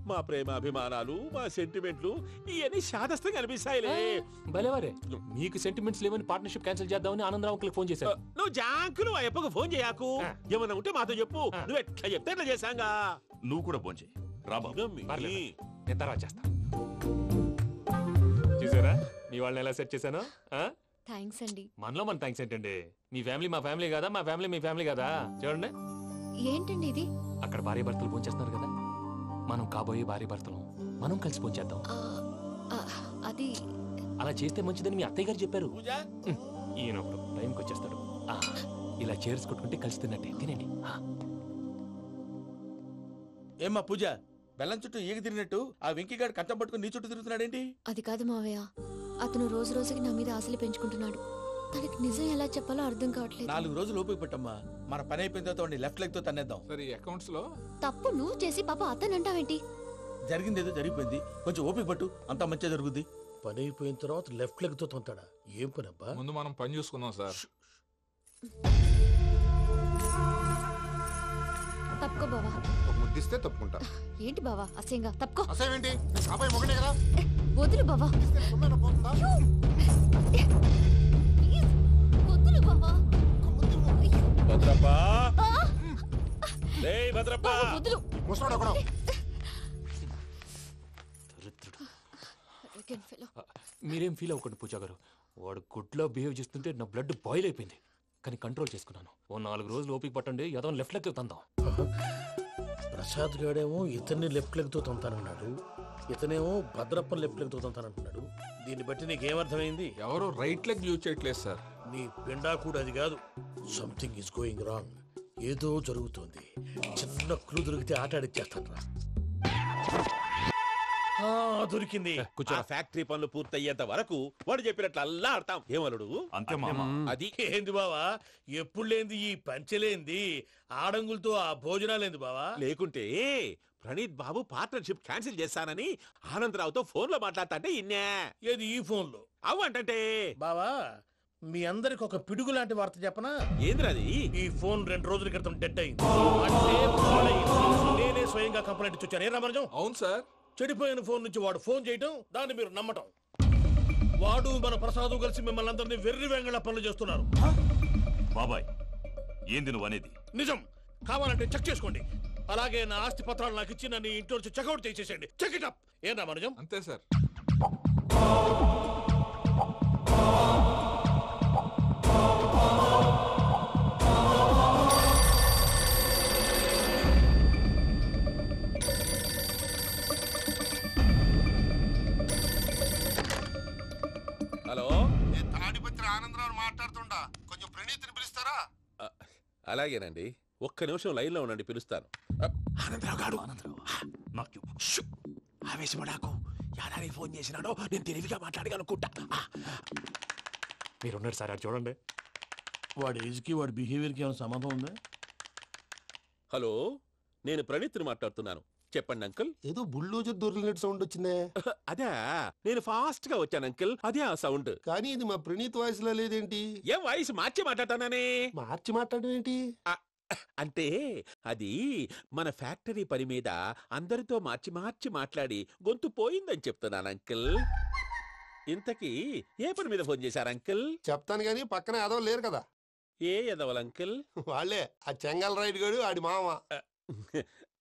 మా ప్రేమ అభిమానాలు, మా సెంటిమెంట్లు ఇవన్నీ శాదస్తంగా అనిపిస్తాయిలే. భలేవారే, మీకు సెంటిమెంట్స్ లేవని పార్ట్నర్షిప్ క్యాన్సిల్ చేద్దామని ఆనందరావు అంకుల్ ఫోన్ చేశారు. నువ్వు జాంకులు ఆ ఎప్పకు ఫోన్ చేయకు, ఏమన్నా ఉంటే మాతో చెప్పు. నువ్వు ఎట్లా చెప్తే ఎట్లా చేశాంగా. నువ్వు కూడా ఫోన్ చేయి. నేను తర్వాత చేస్తా. చూసారా మీ వాళ్ళని ఎలా సెట్ చేశాను? థ్యాంక్స్ అండి. మనలో మన థ్యాంక్స్ ఏంటండి, మీ ఫ్యామిలీ మా ఫ్యామిలీ కదా, మా ఫ్యామిలీ మీ ఫ్యామిలీ కదా. చూడండి ఏంటండి ఇది? అక్కడ భార్య భర్తలు పోంచేస్తున్నారు కదా, మనం కాబోయే భార్య భర్తలు మనం కలిసి పోంచేద్దాం. అది అలా చేస్తే మంచిదని మీ అత్తయ్య గారు చెప్పారు. పూజ ఈయన ఒకడు టైంకి వచ్చేస్తాడు. ఇలా చేర్స్ కొట్టుకుంటే కలిసి తిన్నట్టే. తినండి. ఏమ్మా పూజ, బెల్లం చుట్టూ ఈగ తిరిగినట్టు ఆ వెంకీగాడు కంచం పట్టుకుని నీ చుట్టూ తిరుగుతున్నాడేంటి? అది కాదు మావయ్య, అతను రోజు రోజుకి నా మీద ఆశలు పెంచుకుంటున్నాడు. తనకి నిజం ఎలా చెప్పాలో అర్థం కావట్లేదు. 4 రోజులు ఓపిక పట్టమ్మా, మన పని అయిపోయిన తర్వాత లెఫ్ట్ లెగ్ తో తన్నేద్దాం. సరే అకౌంట్స్ లో తప్పు నువ్వు చేసి పాప అతను అంటావేంటి? జరిగింది ఏదో జరిగిపోయింది, కొంచెం ఓపిక పట్టు, అంతా మంచిగా జరుగుద్ది. పని అయిపోయిన తర్వాత లెఫ్ట్ లెగ్ తో తొంతాడా? ఏం పని అబ్బా? ముందు మనం పని చూసుకుందాం సార్. తప్పుకో బావా. ఒక ముద్దిస్తే తప్పుకుంటా. ఏంటి బావా అసహ్యంగా? తప్పుకో. అసేమేంటి? అబ్బాయి మొగనే కదా. వదులు బావా. వదులు బావా. భద్రప్ప, రేయ్ భద్రప్ప, వదులు. ముసలోడు ఒకడు. మీరేం ఫీల్ అవ్వకండి పూజా గారు. వాడు గుడ్లో బిహేవ్ చేస్తుంటే నా బ్లడ్ బాయిల్ అయిపోయింది. కానీ కంట్రోల్ చేసుకున్నాను. ఓ 4 రోజులు ఓపిక పట్టండి, ఏదో లెఫ్ట్ లెగ్ తందాం. ప్రసాద్ గాడేమో ఇతన్ని లెఫ్ట్ లెగ్ తో తొంతానన్నాడు, ఇతనేమో భద్రప్పని లెఫ్ట్ లెగ్ తో తొంతానంటున్నాడు. దీన్ని బట్టి నీకేమర్థమైంది? ఎవరో రైట్ లెగ్ యూజ్ చేయట్లేదు సార్. నీ పిండా కూడా అది కాదు. Something is going wrong. ఏదో జరుగుతోంది. చిన్న క్లూ దొరికితే ఆట ఆడిచ్చేస్తాను రా. దొరికింది. ఆ ఫ్యాక్టరీ పనులు పూర్తయ్యేంత వరకు వాడు చెప్పినట్లు అల్లా ఆడతాం. ఏమలుడు? అంతే మామ. అది ఏంది బావా, ఎప్పుడు లేంది ఈ పంచలేంది, ఆడంగులతో ఆ భోజనాలేంది బావా? లేకుంటే ప్రణీత్ బాబు పార్ట్నర్షిప్ క్యాన్సిల్ చేస్తానని ఆనందరావుతో ఫోన్ లో మాట్లాడతాంటే ఇన్నే. ఏది ఈ ఫోన్ లో? అవ్వంటే బావా, మీ అందరికి ఒక పిడుగు లాంటి వార్త చెప్పనా? ఏంద్రది? ఈ ఫోన్ 2 రోజుల క్రితం డెడ్ అయింది. అంటే పాడైంది. నేనే స్వయంగా కంప్లైంట్ ఇచ్చి వచ్చాను. ఏ రామరాజం? అవును సార్. చెడిపోయిన ఫోన్ నుంచి వాడు ఫోన్ చేయటం, దాన్ని మీరు నమ్మటం. వాడు మన ప్రసాదు కలిసి మిమ్మల్ని అందరినీ వెర్రి వెంగళ పనులు చేస్తున్నారు. బాబాయ్, ఏంది నువ్వు అనేది? నిజం. కావాలంటే చెక్ చేసుకోండి. అలాగే నా ఆస్తి పత్రాలు నాకు ఇచ్చి నన్ను ఇంట్లో నుంచి చెక్అౌట్ చేసేసేయండి. Check it up. ఏం రామరాజం? అంతే సార్. హలో, నేను తాడిపత్రి ఆనందరావు మాట్లాడుతుండా, కొంచెం ప్రణీతిని పిలుస్తారా? అలాగేనండి, ఒక్క నిమిషం లైన్ లో ఉండండి, పిలుస్తాను. ఆనందరావు గాడు. నాకు ఆవేశపడాకు. యాదానికి ఫోన్ చేసినాడో నేను తెలివిగా మాట్లాడగలనుకుంటా. మీరున్నారు సార్, అది చూడండి. వాడి ఏజ్కి వాడి బిహేవియర్కి ఏమైనా సంబంధం ఉందా? హలో, నేను ప్రణీత్ని మాట్లాడుతున్నాను. చెప్పండి అంకుల్. ఏదో బుల్డోజర్ దొరికినట్టు సౌండ్ వచ్చిందే. అదే, నేను ఫాస్ట్ గా వచ్చాను అంకుల్, అదే ఆ సౌండ్. కానీ ఇది మా ప్రణీత్ వాయిస్ లో లేదేంటి? ఏం వాయిస్ మార్చి మాట్లాడతాననే? మార్చి మాట్లాడడం ఏంటి? అంటే అది మన ఫ్యాక్టరీ పని మీద అందరితో మార్చి మార్చి మాట్లాడి గొంతు పోయిందని చెప్తున్నాను అంకుల్. ఇంతకీ ఏ పని మీద ఫోన్ చేశారు అంకుల్? చెప్తాను గానీ పక్కన ఏదో లేరు కదా. ఏ ఎదవలు అంకుల్? వాళ్ళే ఆ చెంగల్ రైడ్ గడు ఆడి మామ.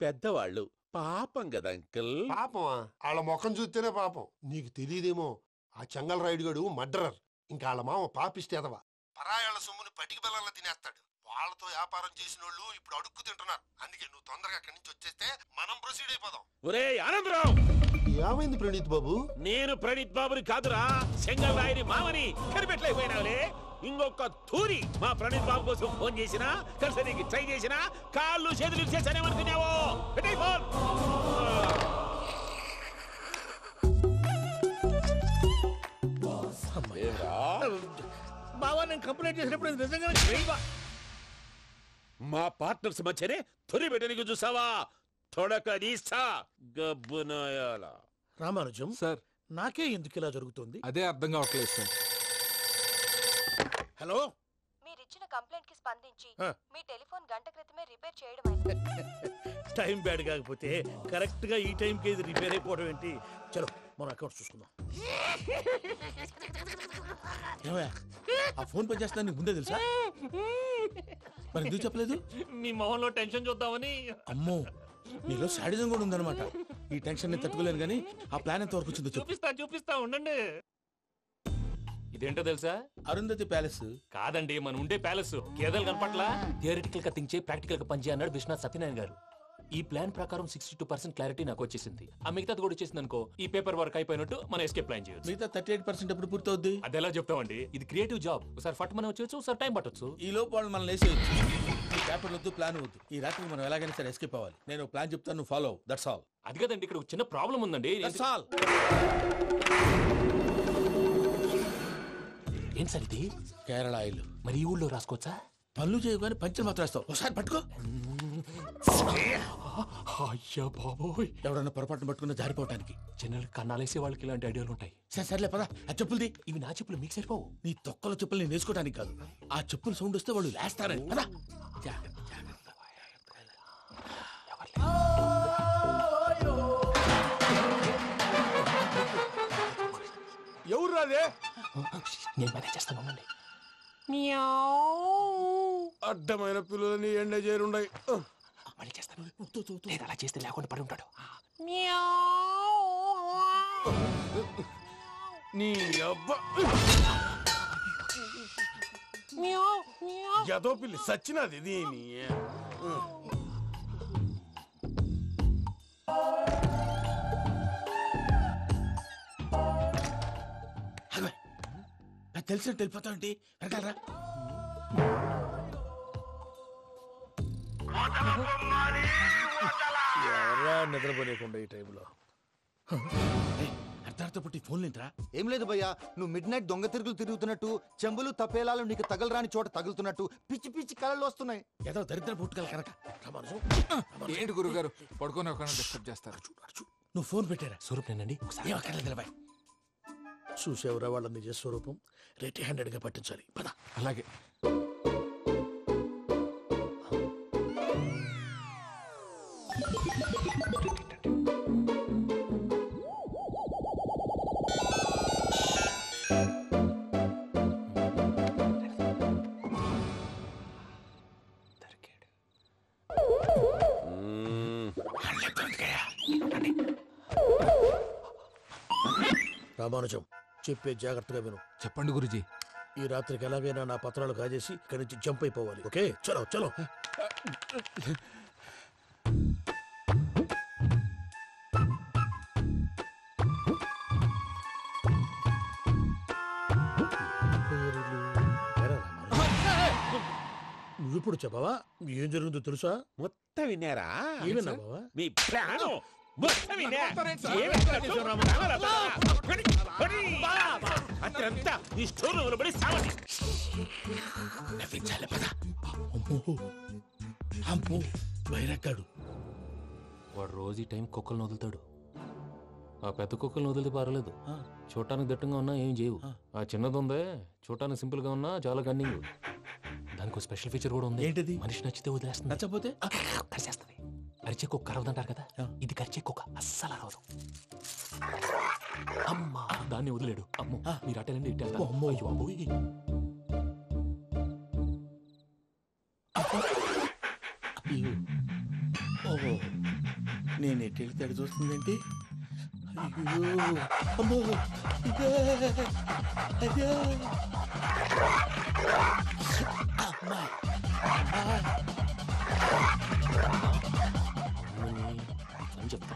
పెద్దవాళ్ళు, పాపం కదా అంకుల్. పాపమా? వాళ్ళ ముఖం చూస్తేనే పాపం. నీకు తెలియదేమో, ఆ చెంగల్ రైడ్ గడు మర్డరర్. ఇంకా వాళ్ళ మామ పాపిస్తేదవా. పరాయాళ్ళ సొమ్ముని పటికి బెల్లంలో తినేస్తాడు. వాళ్ళతో వ్యాపారం చేసిన వాళ్ళు ఇప్పుడు అడుక్కు తింటున్నారు. అందుకే నువ్వు తొందరగా అక్కడి నుంచి వచ్చేస్తే మనం ప్రొసీడ్ అయిపోదాం. ఒరే ఆనందరావు! ఏమైంది ప్రణీత్ బాబు? నేను ప్రణీత్ బాబుని కాదురా, చెంగల్ రాయని మామని. కనిపెట్టలేకపోయినావులే. ఇంకొక తూరి మా ప్రణీత్ బాబు కోసం ఫోన్ చేసినా, కలిసి ట్రై చేసినా, కాళ్ళు చేతులు చేశానేమనుకున్నావో. పెట్టే ఫోన్. బావా, నేను కంప్లైంట్ చేసినప్పుడు నిజంగానే చేయవా? మా పార్ట్నర్స్ మధ్యనే తొలి పెట్టడానికి చూసావా? తొడక నీస్తా గబ్బునాయాల. రామానుజం సార్, నాకే ఎందుకు ఇలా జరుగుతుంది? అదే అర్థం కావట్లేదు సార్. హలో, మీరిచ్చిన కంప్లైంట్ కి స్పందించి మీ టెలిఫోన్ గంట క్రితమే రిపేర్ చేయడం టైం బ్యాడ్ కాకపోతే కరెక్ట్ గా ఈ టైం కి ఇది రిపేర్ అయిపోవడం ఏంటి? చలో మన అకౌంట్ చూసుకుందాం. ఆ ఫోన్ పని చేస్తున్నా నీకు ముందే తెలుసా? మరి ఎందుకు చెప్పలేదు? మీ మొహంలో టెన్షన్ చూద్దామని. అమ్మో, నీలో శాడిజం కూడా ఉందన్నమాట. ఈ టెన్షన్ నేను తట్టుకోలేను కానీ ఆ ప్లాన్ ఎంత వరకు వచ్చిందో చూపిస్తా ఉండండి. ఇదేంటో తెలుసా? అరుంధతి ప్యాలెస్ కాదండి, మన ఉండే ప్యాలెస్. గేదెలు కనపట్లా. థియరిటికల్ గా థింక్ చేయి, ప్రాక్టికల్ గా పనిచేయ అన్నాడు విశ్వనాథ్ సత్యనారాయణ గారు. ఈ ప్లాన్ ప్రకారం 62% క్లారిటీ నాకు వచ్చేసింది. ఆ మిగతాది కూడా వచ్చేసింది అనుకో, ఈ పేపర్ వర్క్ అయిపోయినట్టు మనం ఎస్కేప్ ప్లాన్ చేయొచ్చు. మిగతా 38% ఎప్పుడు పూర్తవుద్ది? అది ఎలా చెప్తామండి, ఇది క్రియేటివ్ జాబ్. ఒకసారి ఫట్ మనం వచ్చేచ్చు, ఒకసారి టైం పట్టొచ్చు. ఈ లోపు వాళ్ళు మనం లేసేయచ్చు. ఈ పేపర్ వద్దు, ప్లాన్ వద్దు. ఈ రాత్రి మనం ఎలాగైనా సరే ఎస్కేప్ అవ్వాలి. నేను ప్లాన్ చెప్తాను, నువ్వు ఫాలో. That's all. అది కదండి, ఇక్కడ ఒక చిన్న ప్రాబ్లం ఉందండి. That's all. ఏం సార్ ఇది? కేరళ ఆయిల్. మరి ఈ ఊళ్ళో రాసుకోవచ్చా? పనులు చేయగానే పంచర్ మాత్రం వేస్తావు. ఒకసారి పట్టుకో. అయ్యా బాబోయ్, ఎవడన్నా పొరపాటున పట్టుకున్న జారిపోవటానికి. జనరల్ కన్నాలేసే వాళ్ళకి ఇలాంటి ఐడియాలు ఉంటాయి. సర్లే పదా. ఆ చెప్పులది. ఇవి నా చెప్పులు, మీకు సరిపోవు. నీ తొక్కల చెప్పులు నేను వేసుకోవడానికి కాదు, ఆ చెప్పులు సౌండ్ వస్తే వాళ్ళు లేస్తారని. పదా. ఎవరు రాదే? నేను మేనేజ్ చేస్తాను. అడ్డమైన పిల్లలని ఎండ చేరుండయి. మళ్ళీ చేస్తాను. లేదు, అలా చేస్తే లేకుండా పడి ఉంటాడు. నీ అబ్బా ఎదో పిల్లి సచ్చినది దీని. తెలిసినట్టు వెళ్ళిపోతావంటి. వెనకాలరా. ఎవరా నిద్రపోలేకుండా ఈ టైంలో? అర్ధార్థ పుట్టి ఫోన్ లేంట్రా. ఏం లేదు భయ్యా, నువ్వు మిడ్ నైట్ దొంగ తిరుగులు తిరుగుతున్నట్టు, చెంబులు తపేలాలు నీకు తగలరాని చోట తగులుతున్నట్టు పిచ్చి పిచ్చి కళలు వస్తున్నాయి. ఏదో దరిద్ర పుట్టుకల కనుక. ఏంటి గురుగారు పడుకొని ఒక డిస్టర్బ్ చేస్తారు? నువ్వు ఫోన్ పెట్టారా? స్వరూపేనండి. చూసేవరా వాళ్ళ నిజ స్వరూపం. రెట్టి హ్యాండెడ్ గా పట్టించాలి. పద. అలాగే. రామానుజం, చెప్పే జాగ్రత్తగా విను. చెప్పండి గురుజీ. ఈ రాత్రికి ఎలాగైనా నా పత్రాలు కాజేసి ఇక్కడి నుంచి జంప్ అయిపోవాలి. ఓకే, చలో చలో. నువ్విప్పుడు చెప్పవా ఏం జరుగుతుందో తెలుసా? మొత్తం విన్నారా? ఏమన్నా బావా? మీ ప్లాను మొత్తం విన్నా. అతనంతా ఈ స్టోర్ రూమ్ లో పడి సావండి. నవ్వించాలి. పద. అమ్మో బైరక్కాడు. వాడు రోజు ఈ టైం కుక్కలను వదులుతాడు. ఆ పెద్ద కుక్కలను వదిలితే పర్లేదు, చూడటానికి దట్టంగా ఉన్నా ఏం చేయవు. ఆ చిన్నది ఉందే, చూడటానికి సింపుల్ గా ఉన్నా చాలా కన్నింగ్. దానికి ఒక స్పెషల్ ఫీచర్ కూడా ఉంది. ఏంటిది? మనిషి నచ్చితే వదిలేస్తుంది, నచ్చపోతే కరిచేస్తుంది. అరిచే కుక్క అరవదంటారు కదా, ఇది కరిచే కుక్క అస్సలు అరవదు. అమ్మా, దాన్ని వదిలేడు. అమ్మో, మీరు అటెండి ఇట్టేస్తారు. అమ్మో, అయ్యో అబ్బోయ్. ఓహో, నేను ఎట్టి తడి చూస్తుందేంటి? అయ్యో అమ్మో, అయ్యో అమ్మా. అని చెప్తా.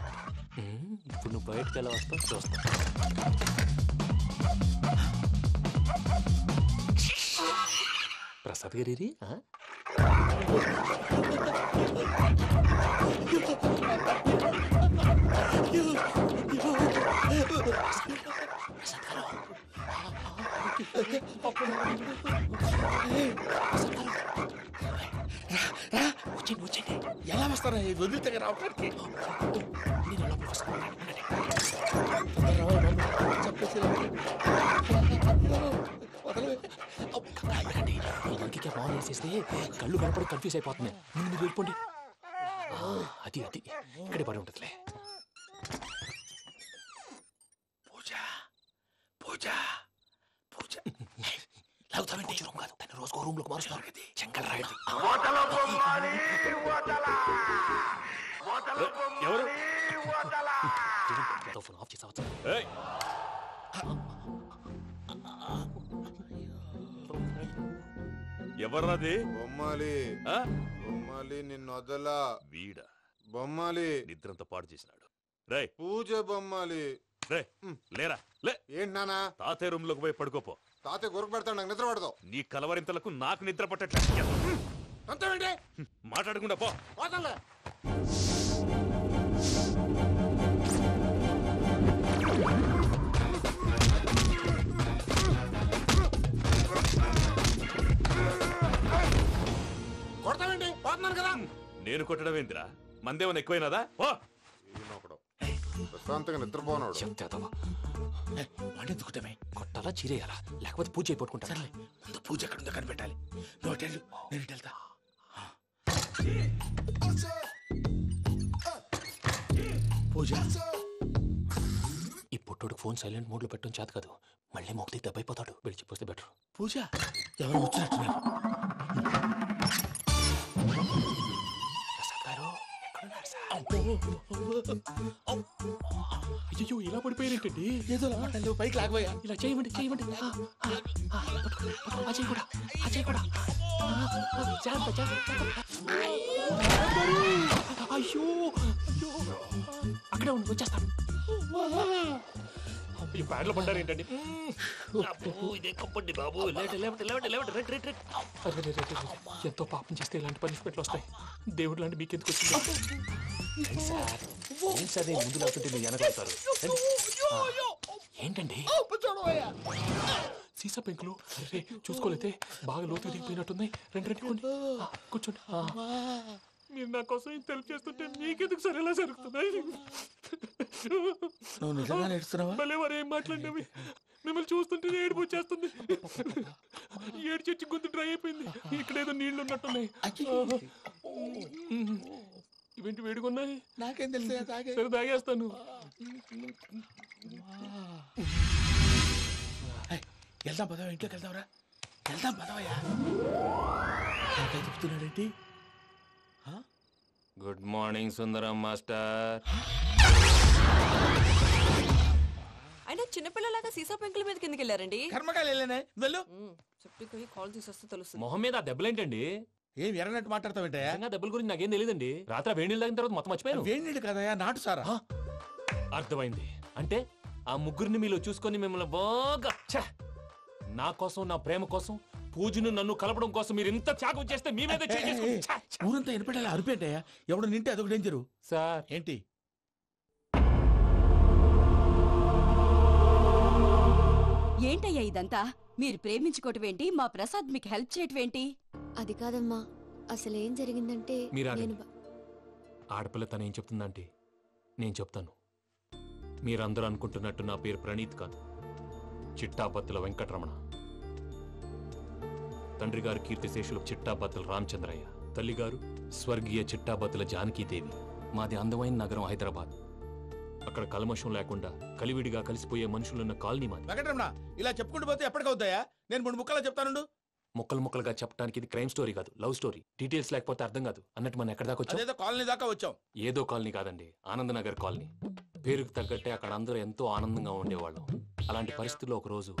ఇప్పుడు నువ్వు బయటకు ఎలా వస్తావు చూస్తా. ప్రసాద్ గారి వచ్చండి. ఎలా వస్తారా? వదిలితే రావడానికి ఇంకే బాగా వేసేస్తే కళ్ళు కనపడి కన్ఫ్యూజ్ అయిపోతున్నాయి. ముందు మీరు వెళ్ళిపోండి. అది అది ఇక్కడే పడి ఉంటుందిలే. పూజ పూజ పూజ లాగుతామంటే రూమ్ కాదు, తన రోజుకో రూమ్ లోకి మారుస్తున్నారు కదా. చెంగల్ రాయడు. ఎవరు? ఫోన్ ఆఫ్ చేసావచ్చు. ఎవర్రాది? బొమ్మాలి బొమ్మాలి నిన్ను వదలా. వీడా? బొమ్మాలి నిద్రంతా పాడు చేసినాడు. రే పూజ బొమ్మాలి. రే లేరా లే. ఏంటి నానా? తాతయ్య రూమ్ లోకి పోయి పడుకోపో. తాతయ్య గురకు పెడతాడు, నాకు నిద్ర పడతావు. నీ కలవరింతలకు నాకు నిద్ర పట్టట్లేదు. అంతేంటి? మాట్లాడకుండా పో. పోతాలే. కొడతావేంటి? పోతున్నాను కదా. నేను కొట్టడం ఏంటిరా? మందేమన్నా ఎక్కువైనదా? ఓ ప్రశాంతంగా నిద్రపోనాడు. వాడెందుకుంటామే? కొట్టాలా చీరేయాలా? లేకపోతే పూజ అయిపోట్టుకుంటా. సర్లే, ముందు పూజ ఎక్కడుందో కనిపెట్టాలి. నువ్వు అటెళ్ళు, నేను ఇటు వెళ్తా. పూజ ఈ పుట్టోడికి ఫోన్ సైలెంట్ మోడ్ లో పెట్టడం చేత కాదు. మళ్ళీ మొక్కి దెబ్బైపోతాడు. వెళ్ళి చెప్పొస్తే బెటర్. పూజ ఎవరు వచ్చినట్టున్నారు? ప్రసాద్ గారు ఎక్కడున్నారు సార్? అయ్యో ఇలా పడిపోయినట్టండి. ఏదో మాటలు పైకి లాగబోయా. ఇలా చేయమండి చేయమండి. అజయ్ కూడా అజయ్ కూడా. అయ్యో అయ్యో అక్కడే ఉండి వచ్చేస్తాను. ఈ బ్యాగ్లో పడ్డారు ఏంటండి? ఇదే కప్పండి బాబు. ఎంతో పాపం చేస్తే ఇలాంటి పనిష్మెంట్లు వస్తాయి. దేవుడు లాంటి మీకెందుకు వచ్చింది సార్? ముందు లేకుంటే మీరు వెనకాడతారు. ఏంటండి సీసా పెంకులు? అరే చూసుకోలేతే బాగా లోతు దిగిపోయినట్టున్నాయి. రెండు కూర్చోండి. మీరు నా కోసం ఇంత హెల్ప్ చేస్తుంటే మీకెందుకు సరే ఎలా జరుగుతున్నాయి? నువ్వు నిజంగా నేర్చుతున్నావా? మళ్ళీ వారు ఏం మాట్లాడినవి? మిమ్మల్ని చూస్తుంటే ఏడుపు వచ్చేస్తుంది. ఏడ్చి గొంతు డ్రై అయిపోయింది. ఇక్కడేదో నీళ్లు ఉన్నట్టున్నాయి. ఇవేంటి వేడుకున్నాయి? నాకేం తెలుసు. సరే తాగేస్తాను. వెళ్దాం పదవా, ఇంట్లోకి వెళ్దాంరా. వెళ్దాం పదవయ్యా. చెప్తున్నాడేంటి? గుడ్ మార్నింగ్ సుందరం మాస్టర్. అయినా చిన్నపిల్లలాగా సీసా పెంకుల మీద కిందకి వెళ్ళారండి. కర్మకాయలు వెళ్ళానే. వెళ్ళు. చెప్పి కాల్ తీసేస్తే తెలుస్తుంది. మొహం మీద ఆ దెబ్బలేంటండి? ఏం ఎర్రనట్టు మాట్లాడతావేంటయ్యా? దెబ్బల గురించి నాకేం తెలియదండి. రాత్రి వేడి నీళ్ళు తాగిన తర్వాత మొత్తం మర్చిపోయాను. వేడి నీళ్ళు కదయ్యా, నాటు సారా. అర్థమైంది. అంటే ఆ ముగ్గురిని మీలో చూసుకొని మిమ్మల్ని బాగా నా కోసం, నా ప్రేమ కోసం, పూజను నన్ను కలపడం కోసం మీరు ఇంత త్యాగం చేస్తే మీ మీద ఊరంతా ఎనపెట్టాలి. అరిపేంటయ్యా, ఎవడు నింటే అదొక డేంజరు. సార్ ఏంటి? ఏంటయ్యా ఇదంతా? మీరు ప్రేమించుకోవటం ఏంటి? మా ప్రసాద్ మీకు హెల్ప్ చేయటం ఏంటి? అది కాదమ్మా, అసలు ఏం జరిగిందంటే మీరు నేను ఆడపిల్ల తను ఏం చెప్తుందంటే నేను చెప్తాను. మీరందరూ అనుకుంటున్నట్టు నా పేరు ప్రణీత్ కాదు, చిట్టాబత్తుల వెంకటరమణ. తండ్రి గారు కీర్తిశేషులు చిట్టాబత్తుల రామచంద్రయ్య, తల్లిగారు స్వర్గీయ చిట్టాబత్తుల జానకీదేవి. మాది అందమైన నగరం హైదరాబాద్. అక్కడ కల్మషం లేకుండా కలివిడిగా కలిసిపోయే మనుషులున్న కాలనీ మాది. వెంకటరమణ, ఇలా చెప్పుకుంటూ పోతే ఎప్పటికవుతాయా? నేను 3 ముక్కలా చెప్తాను. ముక్కలు ముక్కలుగా చెప్పడానికి ఇది క్రైమ్ స్టోరీ కాదు, లవ్ స్టోరీ. డీటెయిల్స్ లేకపోతే అర్థం కాదు. అన్నట్టు మనం ఎక్కడ దాకా వచ్చాం? ఏదో కాలనీ దాకా వచ్చాం. ఏదో కాలనీ కాదండి, ఆనందనగర్ కాలనీ. పేరుకు తగ్గట్టే అక్కడ అందరూ ఎంతో ఆనందంగా ఉండేవాళ్ళం. అలాంటి పరిస్థితుల్లో ఒకరోజు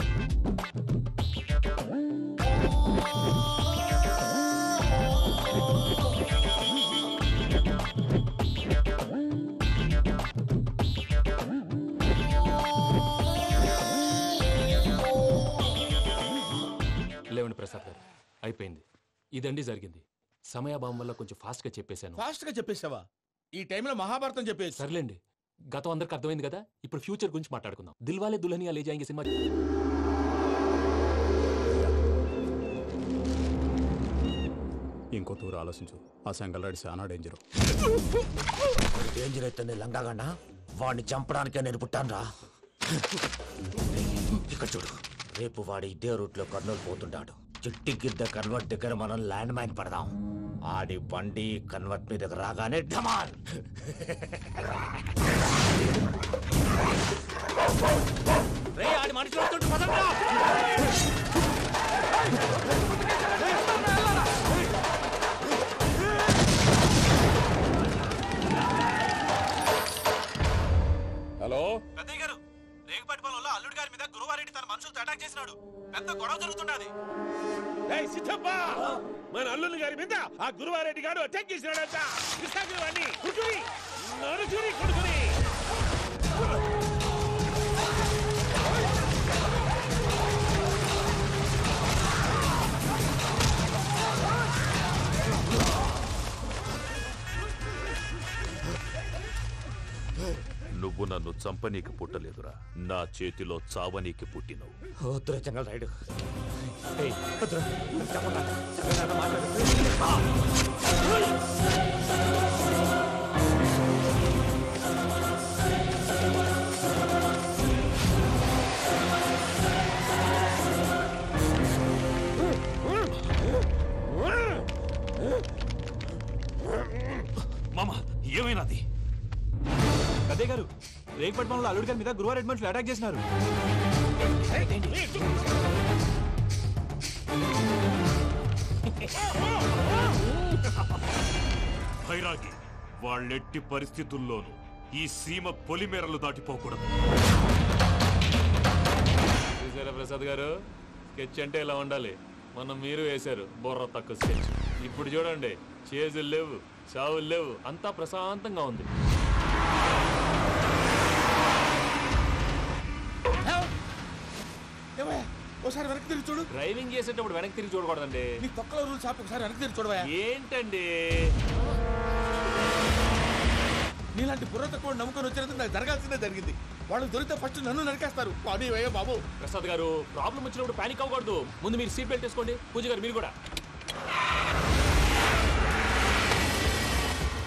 లేవండి ప్రసాద్ గారు, అయిపోయింది. ఇదండి జరిగింది. సమయాభావం వల్ల కొంచెం ఫాస్ట్ గా చెప్పేశాను. ఫాస్ట్ గా చెప్పేసావా? ఈ టైంలో మహాభారతం చెప్పేసి. సర్లేండి, గతం అందరికి అర్థమైంది కదా. ఇప్పుడు ఫ్యూచర్ గురించి మాట్లాడుకుందాం. దిల్వాలే దుల్హనియా లే జాయేంగే సినిమా ఇంకో తూరు ఆలోచించు. ఆ సంగల్రాడి చాలా డేంజరు. డేంజర్ అయితే లంగాగండ వాడిని చంపడానికే నేను పుట్టానురా. ఇక్కడ చూడు, రేపు వాడు ఇదే రూట్ లో కర్నూలు పోతుంటాడు. చిట్టి గిద్ద కన్వర్ట్ దగ్గర మనం ల్యాండ్ మైన్ పడదాం. ఆడి బండి కన్వర్ట్ మీద రాగానే ఢమాల్. ఆడి మనుషులు వస్తుంటే పదండ్రా. హలో పెద్దయ్య గారు, రేగుపాటి పొలంలో అల్లుడి గారి మీద గురువారెడ్డి తన మనుషులతో అటాక్ చేసినాడు. పెద్ద గొడవ జరుగుతున్నది. సిద్ధప్ప మన అల్లుని గారి మీద ఆ గురువారెడ్డి గారు అటాక్ చేసినాడంట. కృష్ణాగిరి కుడుకుని నరుచుని కొడుకుని నువ్వు నన్ను చంపనీకి పుట్టలేదురా, నా చేతిలో చావనీకి పుట్టినవు. వద్దురా చెంగల్ రాయుడు. మామ ఏమైనాది? అదే గారు రేగపట్నంలో అల్లుడి గారి మీద గురువారెడ్డి మనుషులు అటాక్ చేసినారు. భైరాగి, వాళ్ళెట్టి పరిస్థితుల్లోనూ ఈ సీమ పొలిమేరలు దాటిపోకూడదు. చూసారా ప్రసాద్ గారు, స్కెచ్ అంటే ఇలా ఉండాలి. మనం మీరు వేశారు బొర్ర తక్కువ స్కెచ్. ఇప్పుడు చూడండి, చేజులు లేవు, చావులు లేవు, అంతా ప్రశాంతంగా ఉంది. ఒకసారి వెనక్కి తిరిగి చూడు. డ్రైవింగ్ చేసేటప్పుడు వెనక్కి తిరిగి చూడకూడదండి. నీ తొక్కలో రూల్స్ ఆపి ఒకసారి వెనక్కి తిరిగి చూడవా. ఏంటండి నీలాంటి బుర్ర తక్కువ నమ్ముకొని వచ్చినందుకు నాకు జరగాల్సిందే జరిగింది. వాళ్ళు దొరికితే ఫస్ట్ నన్ను నరికేస్తారు. అది వయ్యా బాబు. ప్రసాద్ గారు, ప్రాబ్లం వచ్చినప్పుడు పానిక్ అవ్వకూడదు. ముందు మీరు సీట్ బెల్ట్ వేసుకోండి. పూజ గారు మీరు కూడా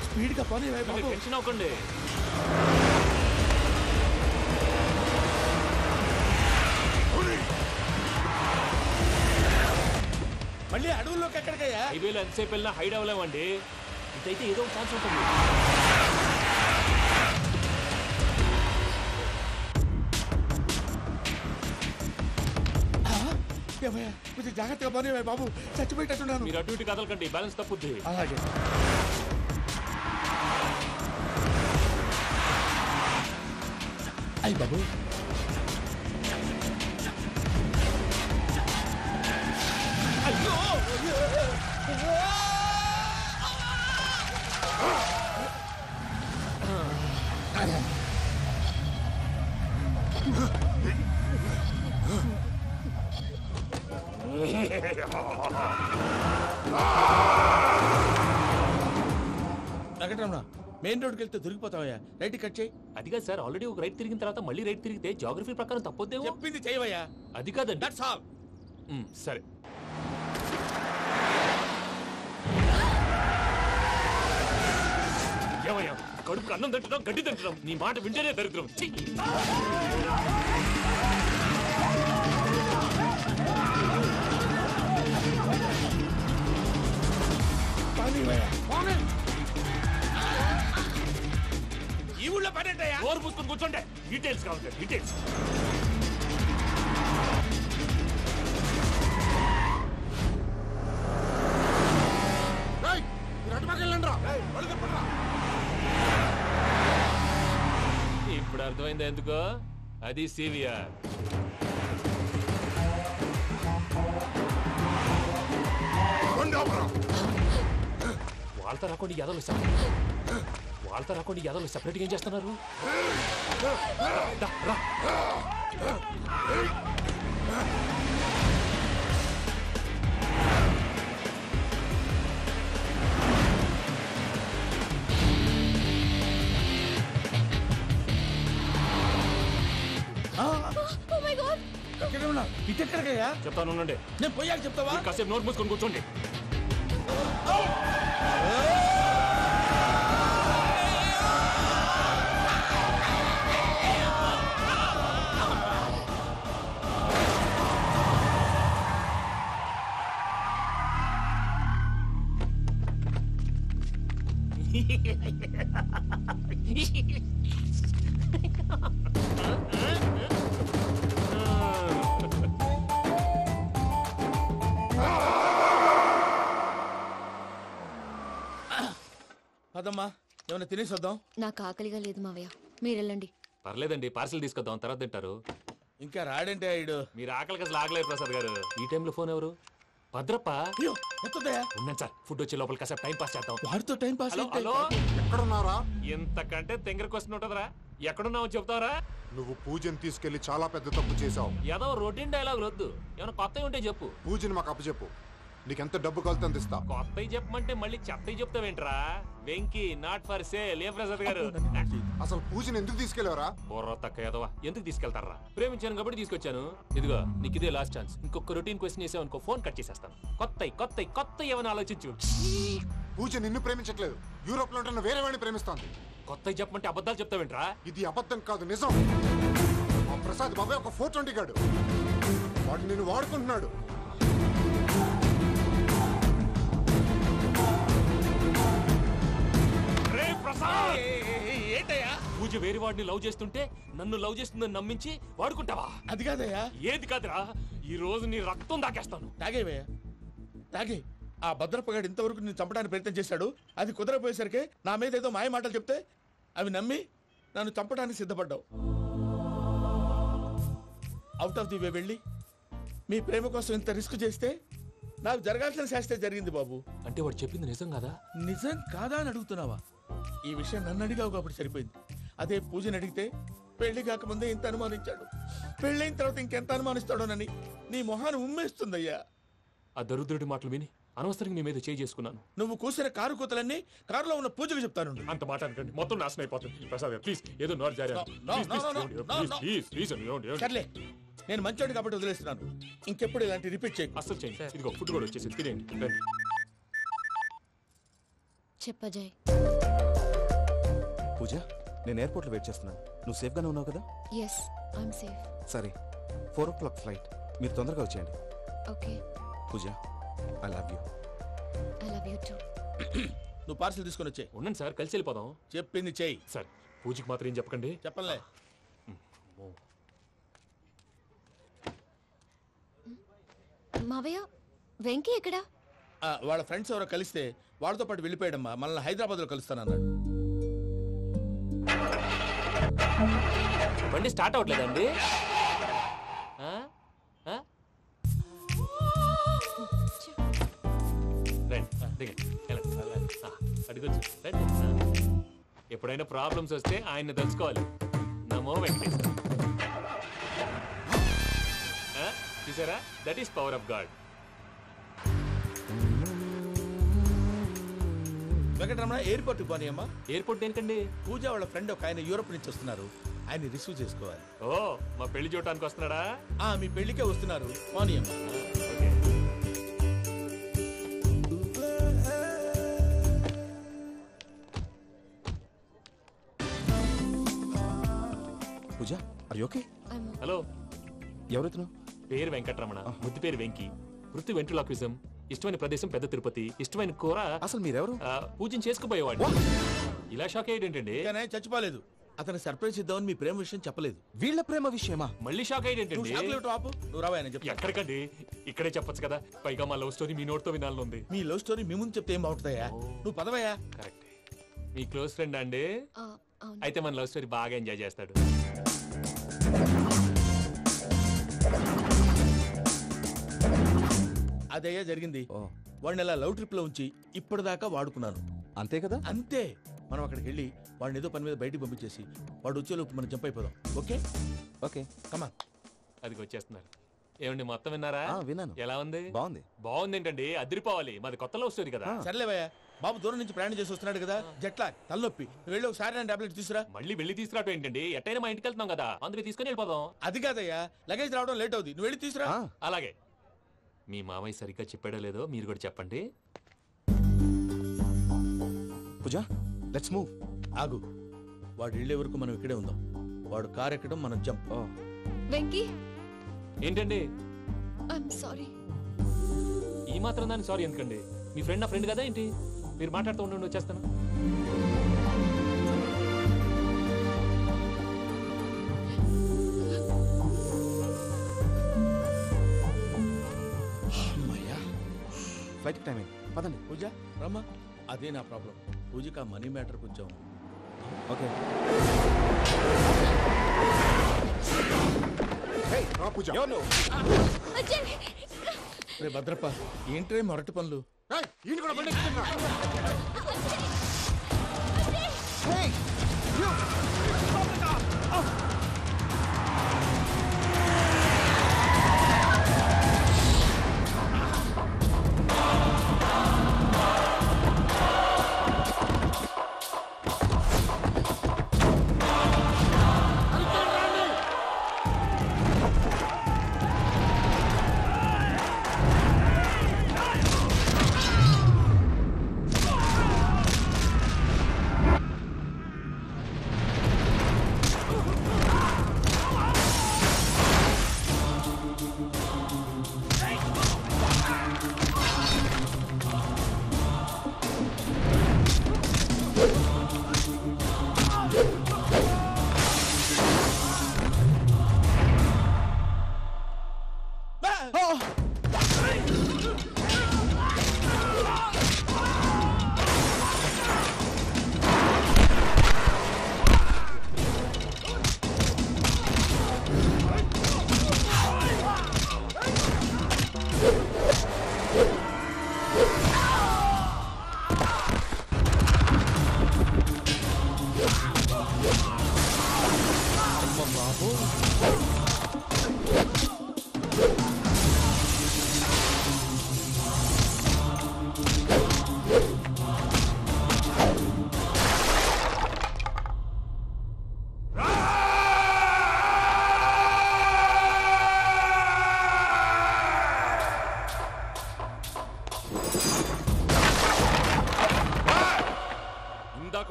స్పీడ్గా పని టెన్షన్ అవ్వకండి. మళ్ళీ అడవుల్లోకి ఎక్కడికయ్యా? హైవేలో ఎంతసేపు వెళ్ళినా హైడ్ అవ్వలేమండి. ఇదైతే ఏదో ఒక ఛాన్స్ ఉంటుంది. కొంచెం జాగ్రత్తగా పని బాబు, చచ్చిపోయేటట్టున్నాను. మీరు అటు ఇటు కదలకండి, బ్యాలెన్స్ తప్పుద్ది. అలాగే. అయ్యి బాబు, అయ్యో వెంకటరమణ, మెయిన్ రోడ్కి వెళ్తే దొరికిపోతావయ్యా. రైట్ కట్ చేయి. అది కాదు సార్, ఆల్రెడీ ఒక రైట్ తిరిగిన తర్వాత మళ్ళీ రైట్ తిరిగితే జాగ్రఫీ ప్రకారం తప్పొద్దేమో. చెప్పింది చేయవయ్యా. అది కాదండి. That's all. సరే. ఏమయ్యా, కడుపుకు అన్నం తింటున్నాం, గడ్డి తింటున్నాం. నీ మాట వింటేనే దరిద్రం. ఈ ఊళ్ళో పడేటయ్యా. ఓరు పుస్తకం కూర్చోండి. డీటెయిల్స్ కావాలి, డీటెయిల్స్. ఇప్పుడు అర్థమైంది ఎందుకో. అది సివిఆర్. వాళ్ళతో రాకుండా యాదవులు వాళ్ళతో రాకుండా యాదవులు సెపరేట్గా ఏం చేస్తున్నారు? ఇటెక్కడికయ్యా? చెప్తాను, నేను పోయాక చెప్తావా? కాసేపు నోట్ మూసుకొని కూర్చోండి. పదమ్మా, ఏమైనా తినేసి వద్దాం. నాకు ఆకలిగా లేదు మావయ్య, మీరు వెళ్ళండి. పర్లేదండి, పార్సిల్ తీసుకొద్దాం, తర్వాత తింటారు. ఇంకా రాడంటే ఆయుడు. మీరు ఆకలికి అసలు ఆగలేదు ప్రసాద్ గారు. ఈ టైంలో ఫోన్ ఎవరు? భద్రప్ప ఎత్తదయ్యా ఉన్నాను సార్ ఫుడ్ వచ్చే లోపల కాసేపు టైం పాస్ చేద్దాం వాడితో టైం పాస్ హలో హలో ఎక్కడున్నారా? ఎంతకంటే తెంగర క్వశ్చన్ ఉంటుందిరా ఎక్కడున్నావు చెప్తావరా నువ్వు పూజని తీసుకెళ్లి చాలా పెద్ద తప్పు చేశావు. ఏదో రొటీన్ డైలాగ్ వద్దు ఏమైనా కొత్తవి ఉంటే చెప్పు. పూజని మాకు అప్పచెప్పు. నీకెంత డబ్బు కలితే అందిస్తా. కొత్తవి చెప్పమంటే మళ్ళీ చెత్తవి చెప్తావేంట్రా? వెంకీ నాట్ ఫర్ సేల్ ఏ ప్రసాద్ గారు. అసలు పూజని ఎందుకు తీసుకెళ్లేవరా? బుర్ర తక్క ఏదవా ఎందుకు తీసుకెళ్తారా? ప్రేమించాను కాబట్టి తీసుకొచ్చాను. ఇదిగో నీకు ఇదే లాస్ట్ ఛాన్స్. ఇంకొక రొటీన్ క్వశ్చన్ చేసావు అనుకో ఫోన్ కట్ చేసేస్తాను. కొత్త ఏమైనా ఆలోచించు. పూజ నిన్ను ప్రేమించట్లేదు. యూరోప్ లో ఉంటున్న వేరే వాడిని ప్రేమిస్తాంది. కొత్తవి చెప్పమంటే అబద్ధాలు చెప్తావేంట్రా? ఇది అబద్ధం కాదు, నిజం. ఆ ప్రసాద్ బాబాయ్ ఒక 420 గాడు. వాడు నిన్ను వాడుకుంటున్నాడు. పూజ వేరే వాడిని లవ్ చేస్తుంటే నన్ను లవ్ చేస్తుందని నమ్మించి వాడుకుంటావా? అది కాదయ్యా. ఏది కాదురా, ఈ రోజు నీ రక్తం దాకేస్తాను. తాగేవయ్యా తాగే. ఆ భద్రప్పగాడు ఇంతవరకు నేను చంపడానికి ప్రయత్నం చేశాడు. అది కుదరపోయేసరికి నా మీద ఏదో మాయ మాటలు చెప్తే అవి నమ్మి నన్ను చంపడానికి సిద్ధపడ్డావు. అవుట్ ఆఫ్ ది వే వెళ్ళి మీ ప్రేమ కోసం ఇంత రిస్క్ చేస్తే నాకు జరగాల్సిన శాస్త్రే జరిగింది బాబు. అంటే వాడు చెప్పింది నిజం కాదా? నిజం కాదా అని అడుగుతున్నావా? ఈ విషయం నన్ను అడిగావు కాబట్టి సరిపోయింది. అదే పూజని అడిగితే పెళ్లి కాకముందే ఇంత అనుమానించాడు, పెళ్ళైన తర్వాత ఇంకెంత అనుమానిస్తాడోనని నీ మొహాన్ని ఉమ్మేస్తుందయ్యా. ఆ దరిద్రుడి మాటలు విని అనవసరంగా నీ మీద చేయి చేసుకున్నాను. నువ్వు కూసిన కారు కూతలన్నీ కారులో ఉన్న పూజకు చెప్తాను. అంత మాట అనకండి, మొత్తం నాశనం అయిపోతుంది. ప్రసాద్ ప్లీజ్ ఏదో నోరు జారీ. సర్లే, నేను మంచోడు కాబట్టి వదిలేస్తున్నాను. ఇంకెప్పుడు ఇలాంటి రిపీట్ చేయి. అసలు చేయండి. ఇదిగో ఫుడ్ కూడా వచ్చేసి తినేయండి. చెప్పజాయ్. పూజ, నేను ఎయిర్పోర్ట్లో వెయిట్ చేస్తున్నాను. నువ్వు సేఫ్గానే ఉన్నావు కదా? Yes, I'm safe. సరే, 4 o'clock ఫ్లైట్. మీరు తొందరగా వచ్చేయండి. Okay. Pooja, I love you. I love you too. నువ్వు పార్సల్ తీసుకొని వచ్చే. ఉండండి సార్, కలిసి వెళ్ళిపోదాం. చెప్పింది చెయ్యి. సార్ పూజకి మాత్రం ఏం చెప్పకండి. చెప్పలే. మావయ్య, వెంకీ ఎక్కడా? వాళ్ళ ఫ్రెండ్స్ ఎవరో కలిస్తే వాళ్ళతో పాటు వెళ్ళిపోయాడమ్మా. మనల్ని హైదరాబాద్లో కలుస్తానన్నాడు. బండి స్టార్ట్ అవ్వట్లేదండి. ఎప్పుడైనా ప్రాబ్లమ్స్ వస్తే ఆయన్ని తెలుసుకోవాలి. నమో వెంకటేశ్వర. చూసారా, that is power of God. Venkataramana, ఎయిర్పోర్ట్కి పోనీ అమ్మా. ఎయిర్పోర్ట్ ఏంటండి? పూజ వాళ్ళ ఫ్రెండ్ ఒక ఆయన యూరోప్ నుంచి వస్తున్నారు. ఆయన రిసీవ్ చేసుకోవాలి. ఓ, మా పెళ్లి చూడటానికి వస్తున్నాడా? మీ పెళ్లికే వస్తున్నారు. పోనీ అమ్మా. పూజ, ఆర్ యు ఓకే? హలో, ఎవరెత్తును? పేరు వెంకటరమణ, ముద్దు పేరు వెంకీ, వృత్తి వెంట్రులాక్విజం, ఇష్టమైన ప్రదేశం పెద్ద తిరుపతి, ఇష్టమైన కూర. అసలు మీరెవరు? పూజను చేసుకుపోయేవాడు. ఇలా షాక్ అయ్యేటండి. చచ్చిపోలేదు. అతను సర్ప్రైజ్ ఇద్దామని మీ ప్రేమ విషయం చెప్పలేదు. వీళ్ళ ప్రేమ విషయమా? మళ్ళీ షాక్ అయ్యేటండి. నువ్వు రావా చెప్పి. ఎక్కడికండి, ఇక్కడే చెప్పొచ్చు కదా. పైగా మా లవ్ స్టోరీ మీ నోట్తో వినాలని ఉంది. మీ లవ్ స్టోరీ మీ ముందు చెప్తే ఏం బాగుంటుందయ్యా? నువ్వు పదవయ్యా. కరెక్ట్. మీ క్లోజ్ ఫ్రెండ్ అండి? అయితే మన లవ్ స్టోరీ బాగా ఎంజాయ్ చేస్తాడు. అదయ్యా జరిగింది. వాడిని ఇలా లవ్ ట్రిప్ లో ఉంచి ఇప్పటిదాకా వాడుకున్నాను. అంతే కదా? అంతే. మనం అక్కడికి వెళ్ళి వాడిని ఏదో పని మీద బయటికి పంపించేసి వాడు వచ్చేలోపు మనం జంప్ అయిపోదాం. ఓకే ఓకే, కమాన్. అది వచ్చేస్తున్నారు. ఏమండి, మొత్తం విన్నారా? విన్నాను. ఎలా ఉంది? బాగుంది. బాగుంది ఏంటండి, అదిరిపోవాలి. మాది కొత్త లవ్ స్టోరీ కదా. సర్లేవయ్యా, బాబు దూరం నుంచి ప్రయాణం చేసి వస్తున్నాడు కదా, జట్లా తలనొప్పి. వెళ్ళి ఒకసారి టాబ్లెట్ తీసుకురా. మళ్ళీ వెళ్ళి తీసుకురావటం ఏంటండి? ఎట్టైనా మా ఇంటికి వెళ్తున్నాం కదా, అందుకే తీసుకుని వెళ్ళిపోదాం. అది కాదయ్యా, లగేజ్ రావడం లేట్ అవుతుంది. నువ్వు వెళ్ళి తీసుకురా. అలాగే. మీ మామయ్య సరిగ్గా చెప్పాడో లేదో మీరు కూడా చెప్పండి. పూజ, లెట్స్ మూవ్. ఆగు, వాడు వెళ్ళే వరకు మనం ఇక్కడే ఉందాం. వాడు కార్ ఎక్కడం, మనం జంప్. వెంకీ, ఏంటండి? I'm sorry. ఈ మాత్రం దాన్ని సారీ ఎందుకండి? మీ ఫ్రెండ్ నా ఫ్రెండ్ కదా ఏంటి? మీరు మాట్లాడుతూ ఉండండి, వచ్చేస్తాను. ఫ్లైట్ టైం అయింది, పదండి. పూజ రమ్మా. అదే నా ప్రాబ్లం. పూజకి ఆ మనీ మ్యాటర్ కొంచెం. ఓకే. రే భద్రప్ప ఏంట్రే మొరటి పనులు?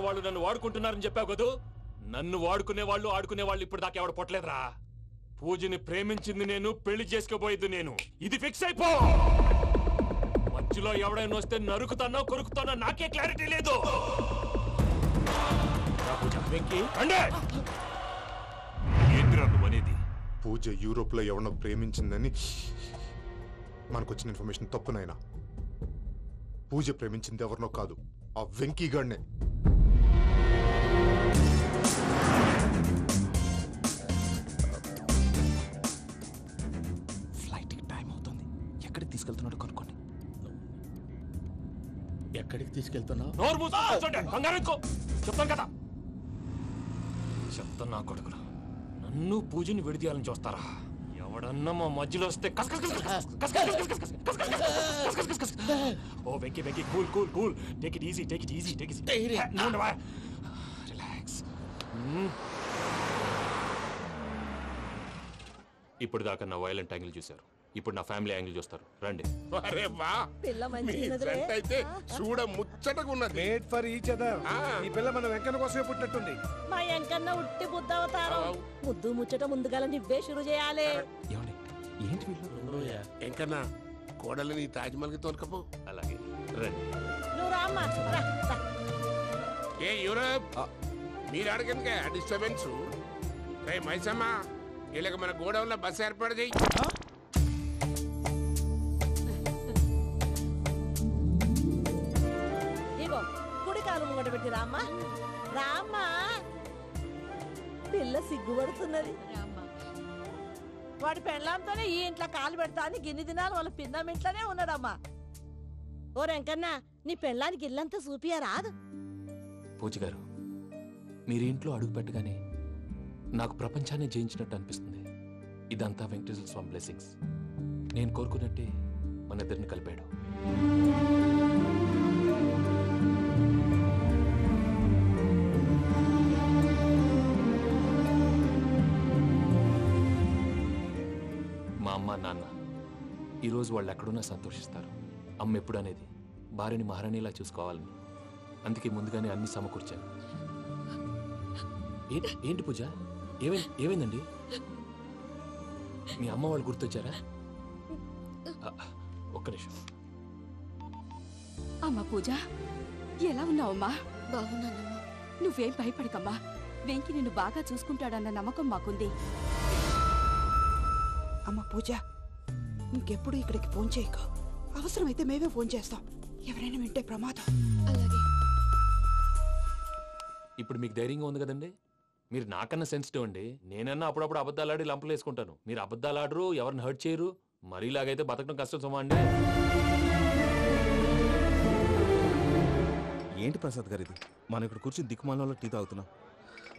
వాళ్ళు నన్ను వాడుకుంటున్నారని చెప్పావు కదూ. నన్ను వాడుకునే వాళ్ళు ఆడుకునే వాళ్ళు ఇప్పుడు దాకా ఎవడ పొట్టలేదురా. పూజని ప్రేమించింది నేను, పెళ్లి చేసుకోబోయేది నేను. ఇది ఫిక్స్ అయిపో. మధ్యలో ఎవడైనా వస్తే నరుకుతానో కొరుకుతానో నాకే క్లారిటీ లేదు. ఏంద్రా నువ్వనేది? పూజ యూరోప్ లో ఎవరినో ప్రేమించిందని మనకొచ్చిన ఇన్ఫర్మేషన్ తప్పునైనా. పూజ ప్రేమించింది ఎవరినో కాదు, ఆ వెంకీగాడినే. ఫ్లైట్కి టైం అవుతుంది. ఎక్కడికి తీసుకెళ్తున్నాడో కనుక్కోండి. ఎక్కడికి తీసుకెళ్తున్నావు? చెప్తాను కదా. చెప్తాను నా కొడుకులు. నన్ను పూజని విడిదీయాలని చూస్తారా? ఎవడన్నా మా మధ్యలో వస్తే ఓ Venky Venky cool cool cool. Take it easy, take it easy, take it easy. Relax. ఇప్పుడు దాకా నా వైలెంట్ యాంగిల్ చూశారు, ఇప్పుడు నా ఫ్యామిలీ యాంగిల్ చూస్తారు. రండి. అరే వా, మీ ఫ్రెండ్ అయితే చూడ ముచ్చటగా ఉన్నది. Made for each other. ఈ పిల్ల మన వెంకన్న కోసమే పుట్టినట్టుంది. మా వెంకన్న ఉట్టి బుద్ధ అవతారం. ముద్దు ముచ్చట ముందుగా నువ్వే షురు చేయాలి. ఏంటి వీళ్ళు? ఎంకన్నా కోడలిని తాజ్మహల్ కి తోలుకపో. అలాగే రండి. నువ్వు రామ్మా. ఏ యూరోప్ మీరు అడగనుక డిస్టర్బెన్స్. రే మైసమ్మ, వీళ్ళకి మన గోడౌన్లో బస్సు ఏర్పాటు చేయి. ఇగో కుడి కాలు ముంగట పెట్టి రామ్మా. రామ్మా, పిల్ల సిగ్గుపడుతున్నది. వాడి పెళ్ళాంతోనే ఈ ఇంట్లో కాలు పెడతా అని గిన్ని దినాలు వాళ్ళ పిన్నం ఇంట్లోనే ఉన్నాడమ్మా. ఓ వెంకన్నా, నీ పెళ్ళానికి ఇల్లంతా చూపియా రాదు. పూజ గారు, మీరు ఇంట్లో అడుగు పెట్టగానే నాకు ప్రపంచాన్ని జయించినట్టు అనిపిస్తుంది. ఇదంతా వెంకటేశ్వర స్వామి బ్లెస్సింగ్స్. నేను కోరుకున్నట్టే మన ఇద్దరిని కలిపాడు. మా అమ్మ నాన్న ఈరోజు వాళ్ళు ఎక్కడున్నా సంతోషిస్తారు. అమ్మ ఎప్పుడు అనేది భార్యని మహారాణిలా చూసుకోవాలని. అందుకే ముందుగానే అన్ని సమకూర్చాను. ఏంటి పూజ, ఏమైందండి? మీ అమ్మ వాళ్ళు గుర్తొచ్చారా? ఒక్క నిమిషం. అమ్మా పూజ, ఎలా ఉన్నావమ్మా? బాగున్నానమ్మా. నువ్వేం భయపడకమ్మా. వెంకి నిన్ను బాగా చూసుకుంటాడన్న నమ్మకం మాకుంది. అమ్మ పూజ, ఇంకెప్పుడు ఇక్కడికి ఫోన్ చేయకు. అవసరమైతే మేమే ఫోన్ చేస్తాం. ఎవరైనా వింటే ప్రమాదం. ఇప్పుడు మీకు ధైర్యంగా ఉంది కదండి. మీరు నాకన్నా సెన్సిటివ్ అండి. నేనన్నా అప్పుడప్పుడు అబద్ధాలు ఆడి లంపలు వేసుకుంటాను. మీరు అబద్ధాలు ఆడరు, ఎవరిని హర్ట్ చేయరు. మరీ ఇలాగైతే బతకడం కష్టం సుమా అండి. ఏంటి ప్రసాద్ గారు ఇది? మనం ఇక్కడ కూర్చుని దిక్కుమాలలో టీ తాగుతున్నాం.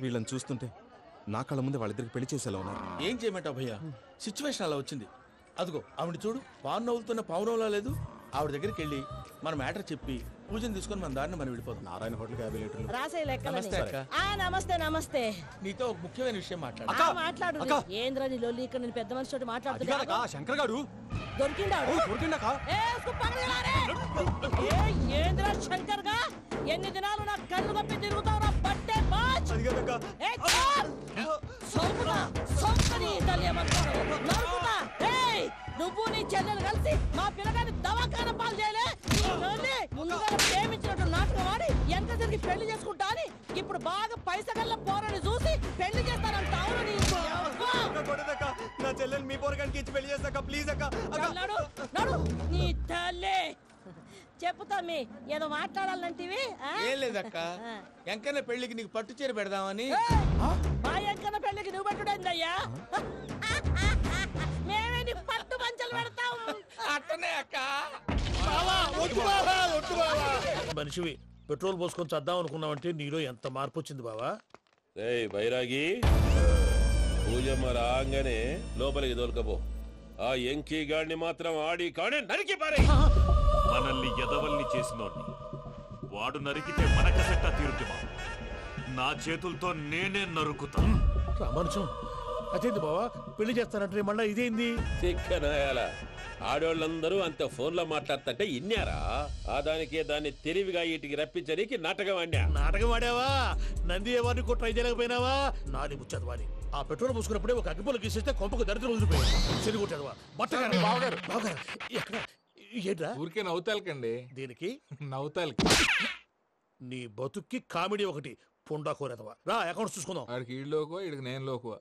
వీళ్ళని చూస్తుంటే నా కళ్ళ ముందే వాళ్ళిద్దరికి పెళ్లి చేసేలా ఉన్నారు. ఏం చేయమంటావు భయ్యా, సిచ్యువేషన్ అలా వచ్చింది. అదిగో ఆవిడ చూడు, పావు నవ్వులుతున్న పావునవ్వులా లేదు. ఆవిడ దగ్గరికి వెళ్ళి మన మ్యాటర్ చెప్పి పూజను తీసుకొని మన దారిని మనం వెళ్ళిపోతాం. నారాయణ హోటల్కి 50 లీటర్లు. రాసే లెక్కలని. నమస్తే అక్క. నమస్తే నమస్తే. నీతో ఒక ముఖ్యమైన విషయం మాట్లాడు. మాట్లాడు. ఏంద్రా నీ లొల్లి ఇక్కడ నేను పెద్ద మనిషితో మాట్లాడుతున్నా. శంకర్ గారు దొరికిందాడు. ఏంద్రా శంకర్ గా ఎన్ని దినాలు నా కళ్ళు కప్పి తిరుగుతావు నా బట్టే బాచ్. నువ్వు నీ చెల్లెలు కలిసి మా పిల్లగాని దవాఖాన పాలు చేయలే. ముందుగా ప్రేమించినట్టు నాటకం ఆడి ఎంత తిరిగి పెళ్లి చేసుకుంటా అని ఇప్పుడు బాగా పైసగల్ల పోరని చూసి పెళ్లి చేస్తానంట. నా చెల్లెలు మీ పోరగానికి ఇచ్చి పెళ్లి చేస్తాక ప్లీజ్ అక్క. నడు నీ తల్లి చెప్పుతా మీ ఏదో మాట్లాడాలంటివి. ఏం లేదక్క, ఎంకన్న పెళ్లికి నీకు పట్టు చీర పెడదామని. మా ఎంకన్న పెళ్లికి నువ్వు పెట్టుడేందయ్యా? మేమే నీ పట్టు పంచలు పెడతాం. అట్టనే అక్క. మనిషివి పెట్రోల్ పోసుకొని చద్దాం అనుకున్నావంటే నీలో ఎంత మార్పు వచ్చింది బావా. ఏయ్ బైరాగి, పూజమ్మ రాగానే లోపలికి దొరకపో. ఆ ఎంకీ గాడిని మాత్రం ఆడి కాడే నరికి పారే. మనల్ని ఎదవల్ని చేసినోడ్ని వాడు నరికితే మనకసట్ట తీరుతుమా? నా చేతులతో నేనే నరుకుతా. రామానుజం అదేంది బావా, పెళ్లి చేస్తానంటే మళ్ళా ఇదేంది? చిక్కనాయాల ఆడోళ్ళందరూ అంత ఫోన్లో మాట్లాడుతుంటే ఇన్నారా? ఆ దానికే దాన్ని తెలివిగా వీటికి రప్పించడానికి నాటకం ఆడా. నాటకం ఆడావా? నంది ఎవరిని కూడా ట్రై చేయలేకపోయినావా? నాది ముచ్చదు వాడి. ఆ పెట్రోల్ పోసుకున్నప్పుడే ఒక అగ్గిపొల గీసేస్తే కొంపకు దరిద్రం వదిలిపోయాయి. చెరుగుంటాడువా బట్టగారు బావగారు బావగారు ఎక్కడ ఏంట్రా? ఊరికే నవ్వుతాలకండి. దీనికి నవ్వుతాలకి నీ బతుక్కి కామెడీ ఒకటి పుండా కోరేదవా. రా అకౌంట్స్ చూసుకుందాం. ఆడికి ఈడు లోకువా, ఈడికి నేను లోకువా.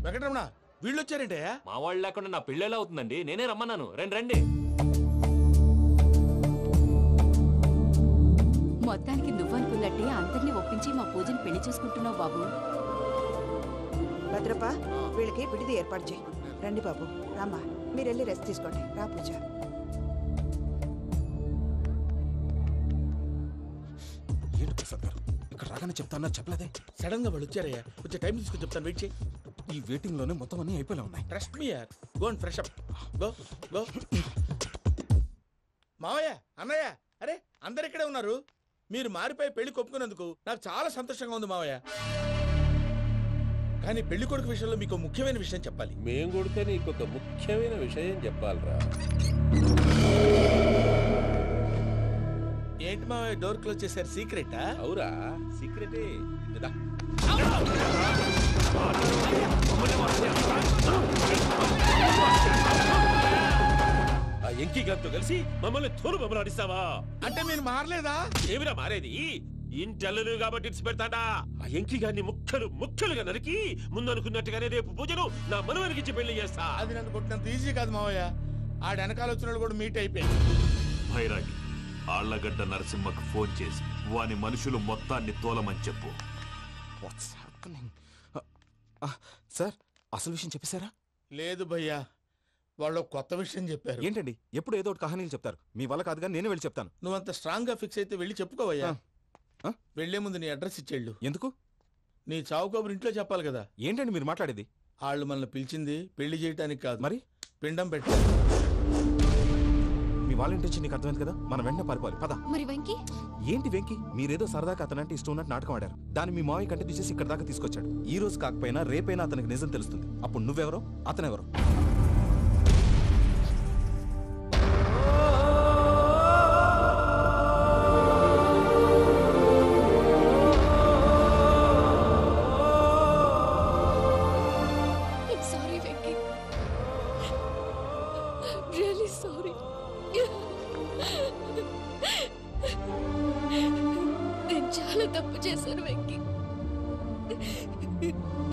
వెంకటరమణ వీళ్ళు వచ్చారంటే మా వాళ్ళు లేకుండా నా పెళ్ళేలా అవుతుందండి? నేనే రమ్మన్నాను. రండి రండి. మొత్తానికి నువ్వనుకున్నట్టే అందరినీ ఒప్పించి మా పూజని పెళ్లి చేసుకుంటున్నావు బాబు. భద్రప్ప వీళ్ళకి విడిది ఏర్పాటు చేయి. రండి బాబు, రామ్మా మీరు వెళ్ళి రెస్ట్ తీసుకోండి. రా పూజ. ఏంటి ప్రసాద్ గారు ఇక్కడ రాగానే చెప్తాన్నా చెప్పలేదే? సడన్ గా వాళ్ళు వచ్చారయ్యా, కొంచెం టైం తీసుకొని చెప్తాను, వెయిట్ చేయి. ఈ వెయిటింగ్ లోనే మొత్తం అన్ని అయిపోయినా ఉన్నాయి. ట్రస్ట్ మీ యార్, go and fresh up. Go go. మావయ్య, అన్నయ్య, అరే అందరు ఇక్కడే ఉన్నారు. మీరు మారిపోయి పెళ్లి కొప్పుకున్నందుకు నాకు చాలా సంతోషంగా ఉంది మావయ్య. కానీ పెళ్లి కొడుకు విషయంలో మీకు ముఖ్యమైన విషయం చెప్పాలి. మేం కొడితే నీకు ఒక ముఖ్యమైన విషయం చెప్పాలరా. ఏంటి మావయ్య డోర్ క్లోజ్ చేశారు? సీక్రెటా? అవురా, సీక్రెటే. ఆ ఎంకీ గారితో కలిసి మమ్మల్ని తోలు బొమ్మలాడిస్తావా? అంటే మీరు మారలేదా? ఏమిరా మారేది? ఇంటల్లు కాబట్టి ఇడిచి పెడతాడా? ఆ ఎంకీ గారిని ముక్కలుగా నరికి ముందు అనుకున్నట్టుగానే రేపు పూజను నా మనవనికిచ్చి పెళ్లి చేస్తా. అది నన్ను కొట్టినంత ఈజీ కాదు మావయ్య. ఆడ వెనకాల వచ్చిన కూడా మీట్ అయిపోయింది. భైరాగి, ఆళ్లగడ్డ నరసింహకు ఫోన్ చేసి వాని మనుషులు మొత్తాన్ని తోలమని చెప్పు. సార్ అసలు విషయం చెప్పేశారా? లేదు భయ్యా, వాళ్ళు కొత్త విషయం చెప్పారు. ఏంటండి ఎప్పుడు ఏదో ఒకటి కహానీలు చెప్తారు. మీ వల్ల కాదుగా నేనే వెళ్ళి చెప్తాను. నువ్వంత స్ట్రాంగ్ గా ఫిక్స్ అయితే వెళ్ళి చెప్పుకోవయ్యా. వెళ్లే ముందు నీ అడ్రస్ ఇచ్చేళ్ళు. ఎందుకు? నీ చావు కబురు ఇంట్లో చెప్పాలి కదా. ఏంటండి మీరు మాట్లాడేది? వాళ్ళు మనల్ని పిలిచింది పెళ్లి చేయటానికి కాదు, మరి పిండం పెట్టారు. మీ వాళ్ళ ఇంటి నీకు అర్థమైంది కదా, మనం వెంటనే పారిపోవాలి. పద. మరి వెంకీ? ఏంటి వెంకీ? మీరేదో సరదాగా అతనంటే ఇష్టం ఉన్నట్టు నాటకం ఆడారు. దాన్ని మీ మావయ్య కంటిన్యూ చేసి ఇక్కడ దాకా తీసుకొచ్చాడు. ఈ రోజు కాకపోయినా రేపైనా అతనికి నిజం తెలుస్తుంది. అప్పుడు నువ్వెవరో అతనెవరో.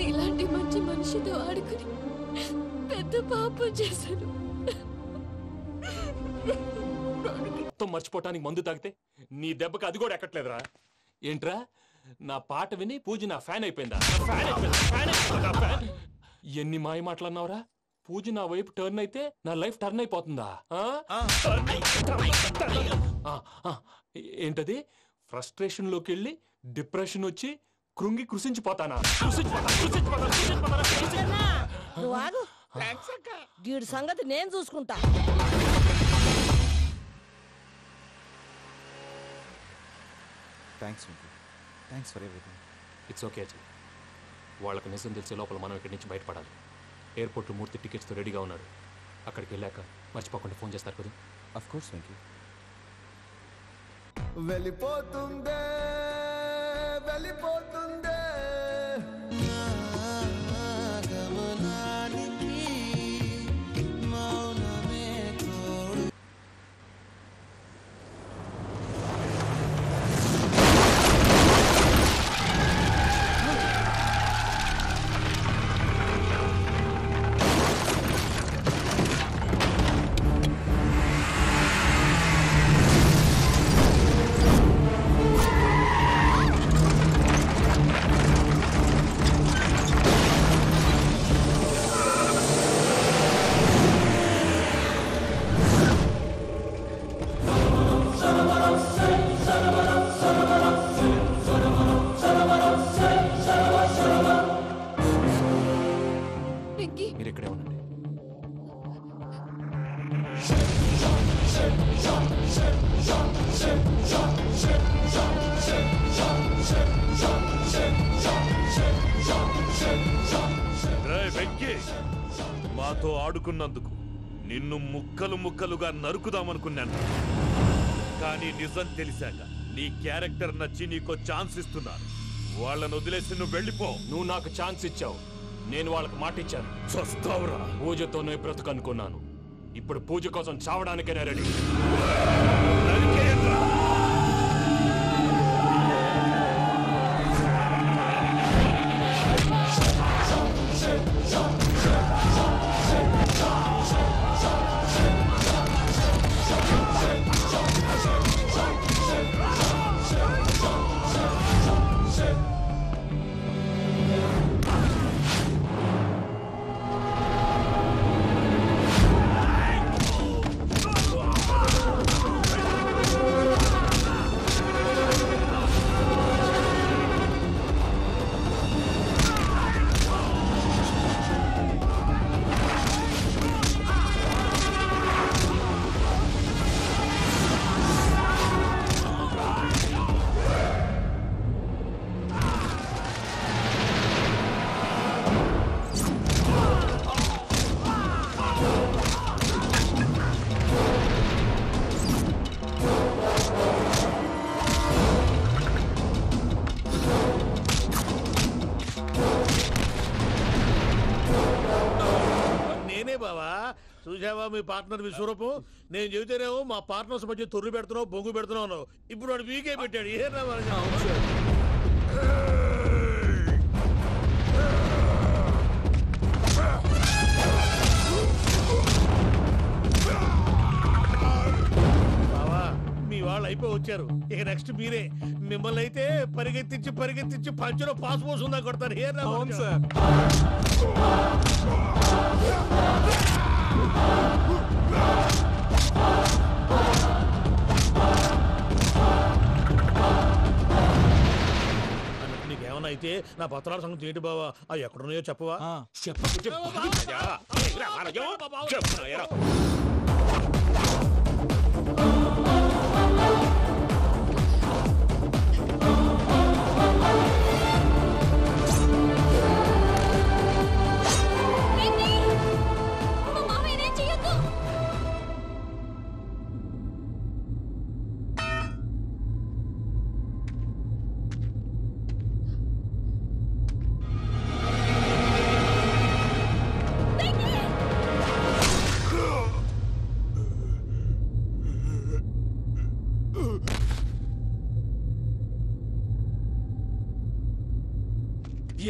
ఇలాంటి మంచి మనిషితో ఆడుకుని పెద్ద పాపం చేశాను. మొత్తం మర్చిపోవటానికి మందు తాగితే నీ దెబ్బకి అది కూడా ఎక్కట్లేదురా. ఏంట్రా నా పాట విని పూజ నా ఫ్యాన్ అయిపోయిందా? ఎన్ని మాయ మాటలన్నావురా? పూజ నా వైపు టర్న్ అయితే నా లైఫ్ టర్న్ అయిపోతుందా? ఏంటది? ఫ్రస్ట్రేషన్ లోకి వెళ్ళి డిప్రెషన్ వచ్చి కృంగి కృషించిపోతానా? నువ్వు ఆగు. వీడి సంగతి నేను చూసుకుంటా. Thanks for everything. It's okay Ajay. వాళ్ళకు నిజం తెలిసే లోపల మనం ఇక్కడి నుంచి బయటపడాలి. ఎయిర్పోర్ట్లో మూర్తి టికెట్స్తో రెడీగా ఉన్నాడు. అక్కడికి వెళ్ళాక మర్చిపోకుండా ఫోన్ చేస్తారు కదా. Of course Venky. వెళ్ళిపోతుందే వెళ్ళిపోతుందే గమనానికి మౌనమే తోడు. మీరు ఇక్కడే ఉండండి. వెంకీ, మాతో ఆడుకున్నందుకు నిన్ను ముక్కలు ముక్కలుగా నరుకుదామనుకున్నాను. కానీ నిజం తెలిసాక నీ క్యారెక్టర్ నచ్చి నీకో ఛాన్స్ ఇస్తున్నాను. వాళ్ళను వదిలేసి నువ్వు వెళ్ళిపో. నువ్వు నాకు ఛాన్స్ ఇచ్చావు, నేను వాళ్ళకి మాట ఇచ్చాను. చస్తావురా. పూజతోనే బ్రతుకు అనుకున్నాను. ఇప్పుడు పూజ కోసం చావడానికైనా రెడీ. చూసావా మీ పార్ట్నర్ విశ్వరూపం? నేను చెబితేనేమో మా పార్ట్నర్స్ మధ్య తొర్రు పెడుతున్నావు, బొంగు పెడుతున్నావు. ఇప్పుడు వాడు వీకే పెట్టాడు. ఏ బావా, మీ వాళ్ళు అయిపోయి వచ్చారు. ఇక నెక్స్ట్ మీరే. మిమ్మల్ని అయితే పరిగెత్తించి పరిగెత్తించి పంచులో పాస్ పోసుందా కొడతారు. ఏ నీకేమన్నా అయితే నా పత్రాల సంగతి ఏంటి బావా? అవి ఎక్కడున్నాయో చెప్పవా?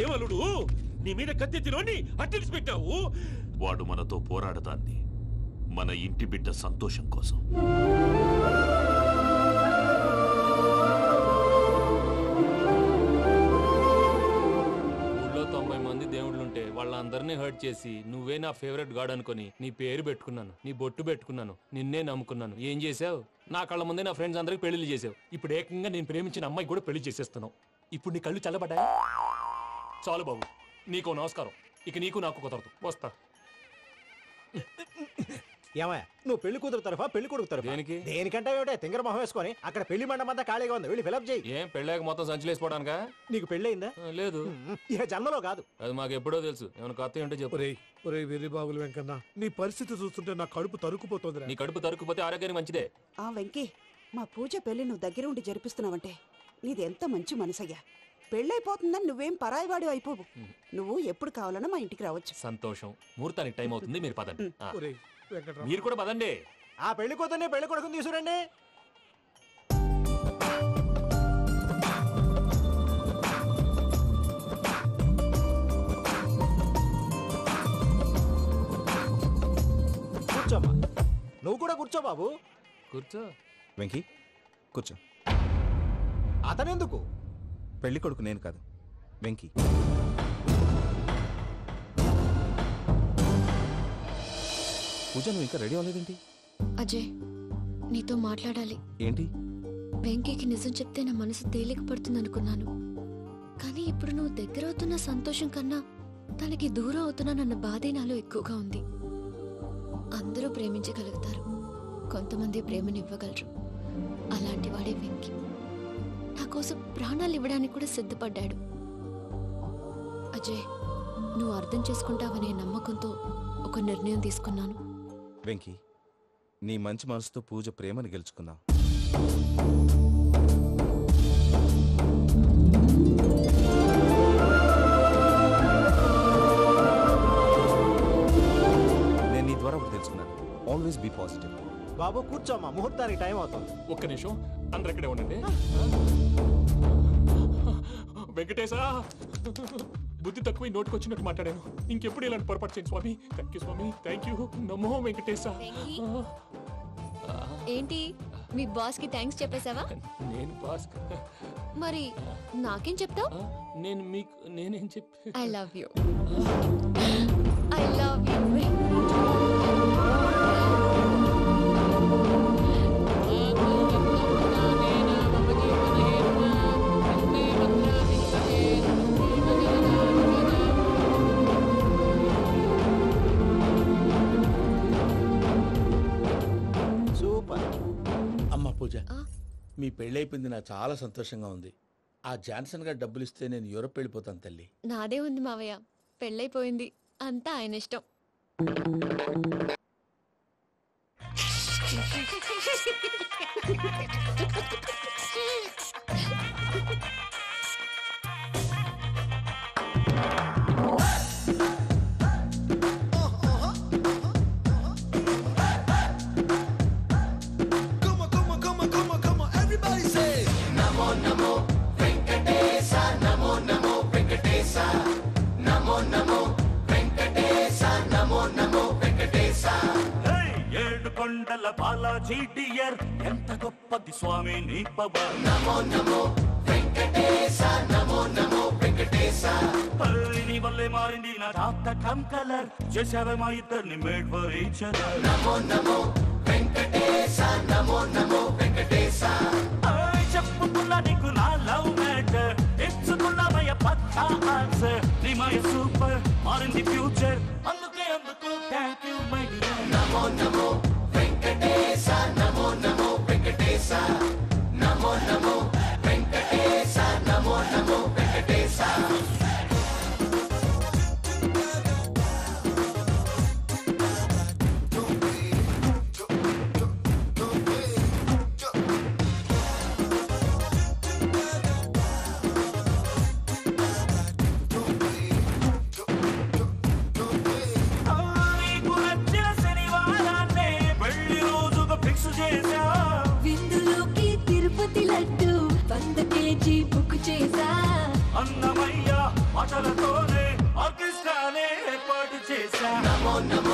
ఏమలుడు నీ మీద కత్తెత్తిలోని అట్టించి పెట్టావు. వాడు మనతో పోరాడదాన్ని మన ఇంటి బిడ్డ సంతోషం కోసం. ఊళ్ళో 90 మంది దేవుళ్ళుంటే వాళ్ళందరినీ హర్ట్ చేసి నువ్వే నా ఫేవరెట్ గాడ్ అనుకుని నీ పేరు పెట్టుకున్నాను, నీ బొట్టు పెట్టుకున్నాను, నిన్నే నమ్ముకున్నాను. ఏం చేసావు? నా కళ్ళ ముందే నా ఫ్రెండ్స్ అందరికి పెళ్లి చేసావు. ఇప్పుడు ఏకంగా నేను ప్రేమించిన అమ్మాయి కూడా పెళ్లి చేసేస్తున్నావు. ఇప్పుడు నీ కళ్ళు చల్లబడ్డాయా? చాలు బాబు, నీకు నమస్కారం. ఇక నీకు నాకు కుదరదు. వస్తా. ఏమయ్య, నువ్వు పెళ్లి కూతురు తరఫా పెళ్లి కొడుకు తరఫా? దేనికి? దేనికంటే ఏమిటే తింగర మొహం వేసుకొని అక్కడ పెళ్లి మండపం అంతా ఖాళీగా ఉంది, వెళ్ళి ఫిలప్ చేయి. ఏం పెళ్ళాక మొత్తం సంచలేసిపోవడానికా? నీకు పెళ్ళయిందా? లేదు. ఇక జన్మలో కాదు. అది మాకు ఎప్పుడో తెలుసు. ఏమైనా కొత్త ఉంటే చెప్పు. ఒరే వెర్రి బాబులు వెంకన్న, నీ పరిస్థితి చూస్తుంటే నా కడుపు తరుక్కుపోతుంది. నీ కడుపు తరుక్కుపోతే ఆరోగ్యానికి మంచిదే. ఆ వెంకీ, మా పూజ పెళ్లి నువ్వు దగ్గర ఉండి జరిపిస్తున్నావంటే నీది ఎంత మంచి మనసయ్యా. పెళ్ళైపోతుందని నువ్వేం పరాయివాడి అయిపోవు. నువ్వు ఎప్పుడు కావాలన్నా మా ఇంటికి రావచ్చు. సంతోషం. ముహూర్తానికి టైం అవుతుంది, మీరు పదండి. వెంకట్రావు, మీరు కూడా పదండి. ఆ పెళ్లి కూతుర్ని పెళ్లి కొడుకుని తీసుకురండి. కూర్చోమ్మా. నువ్వు కూడా కూర్చో బాబు. కూర్చో. వెంకీ కూర్చో. అతనెందుకు? పెళ్లి కొడుకు నేను కాదు, వెంకీ. పూజ, నువ్వు ఇంకా రెడీ అవ్వలేదేంటి? అజయ్, నీతో మాట్లాడాలి. ఏంటి? వెంకీకి నిజం చెప్తే నా మనసు తేలిక పడుతుంది అనుకున్నాను. కానీ ఇప్పుడు నువ్వు దగ్గర అవుతున్న సంతోషం కన్నా తనకి దూరం అవుతున్నానన్న బాధే నాలో ఎక్కువగా ఉంది. అందరూ ప్రేమించగలుగుతారు, కొంతమంది ప్రేమనివ్వగలరు. అలాంటి వాడే వెంకీ. నా కోసం ప్రాణాలు ఇవ్వడానికి కూడా సిద్ధపడ్డాడు. అజయ్, నువ్వు అర్థం చేసుకుంటావనే నమ్మకంతో ఒక నిర్ణయం తీసుకున్నాను. వెంకీ, నీ మంచి మనసుతో పూజ ప్రేమను గెలుచుకున్నావు. నేను నీ ద్వారా ఒకటి తెలుసుకున్నాను. Always be positive. బాబు కూర్చోమ్మా, ముహూర్తానికి టైం అవుతుంది. ఒక్క నిమిషం, అందరు ఇక్కడే ఉండండి. వెంకటేశా, బుద్ధి తక్కువ నోటికి వచ్చినట్టు మాట్లాడాను. ఇంకెప్పుడు ఇలాంటి పొరపాటు చేయండి స్వామి. థ్యాంక్ యూ స్వామి, థ్యాంక్ యూ. నమో వెంకటేశా. ఏంటి, మీ బాస్ కి థ్యాంక్స్ చెప్పేశావా? నేను బాస్ మరి నాకేం చెప్తావు? నేను మీకు నేనేం చెప్పి I love you. I love you. Pooja, మీ పెళ్ళైపోయింది, నాకు చాలా సంతోషంగా ఉంది. ఆ జాన్సన్ గారు డబ్బులు ఇస్తే నేను యూరప్ వెళ్ళిపోతాను తల్లి. నాదే ఉంది మావయ్య, పెళ్ళైపోయింది, అంతా ఆయన ఇష్టం. కొండల బాలాజీ డియర్, ఎంత గొప్పది స్వామి నీ పవర్. నమో నమో వెంకటేశ, నమో నమో వెంకటేశ. నీ వల్లే మారింది నా జాతకం కలర్, చేసావే మా ఇద్దరిని మేడ్ ఫర్ ఈచ్ అదర్. నమో నమో వెంకటేశ, నమో నమో వెంకటేశ. చెప్పుకున్నా నీకు నా లవ్ మ్యాటర్, ఇచ్చుకున్నామయ్య పక్కా ఆన్సర్. నీ మై సూపర్, మారింది ఫ్యూచర్, అందుకే అందుకు థ్యాంక్ యూ మై డియర్. నమో నమో వెంకటేశ, నమో నమో వెంకటేశ. నమో నమో వెంకటేశ, నమో నమో వెంకటేశ. నీకు నచ్చిన శనివారాన్నే ఆటలతోనే ఆర్కెస్ట్రానే ఏర్పాటు చేశా నమో నమో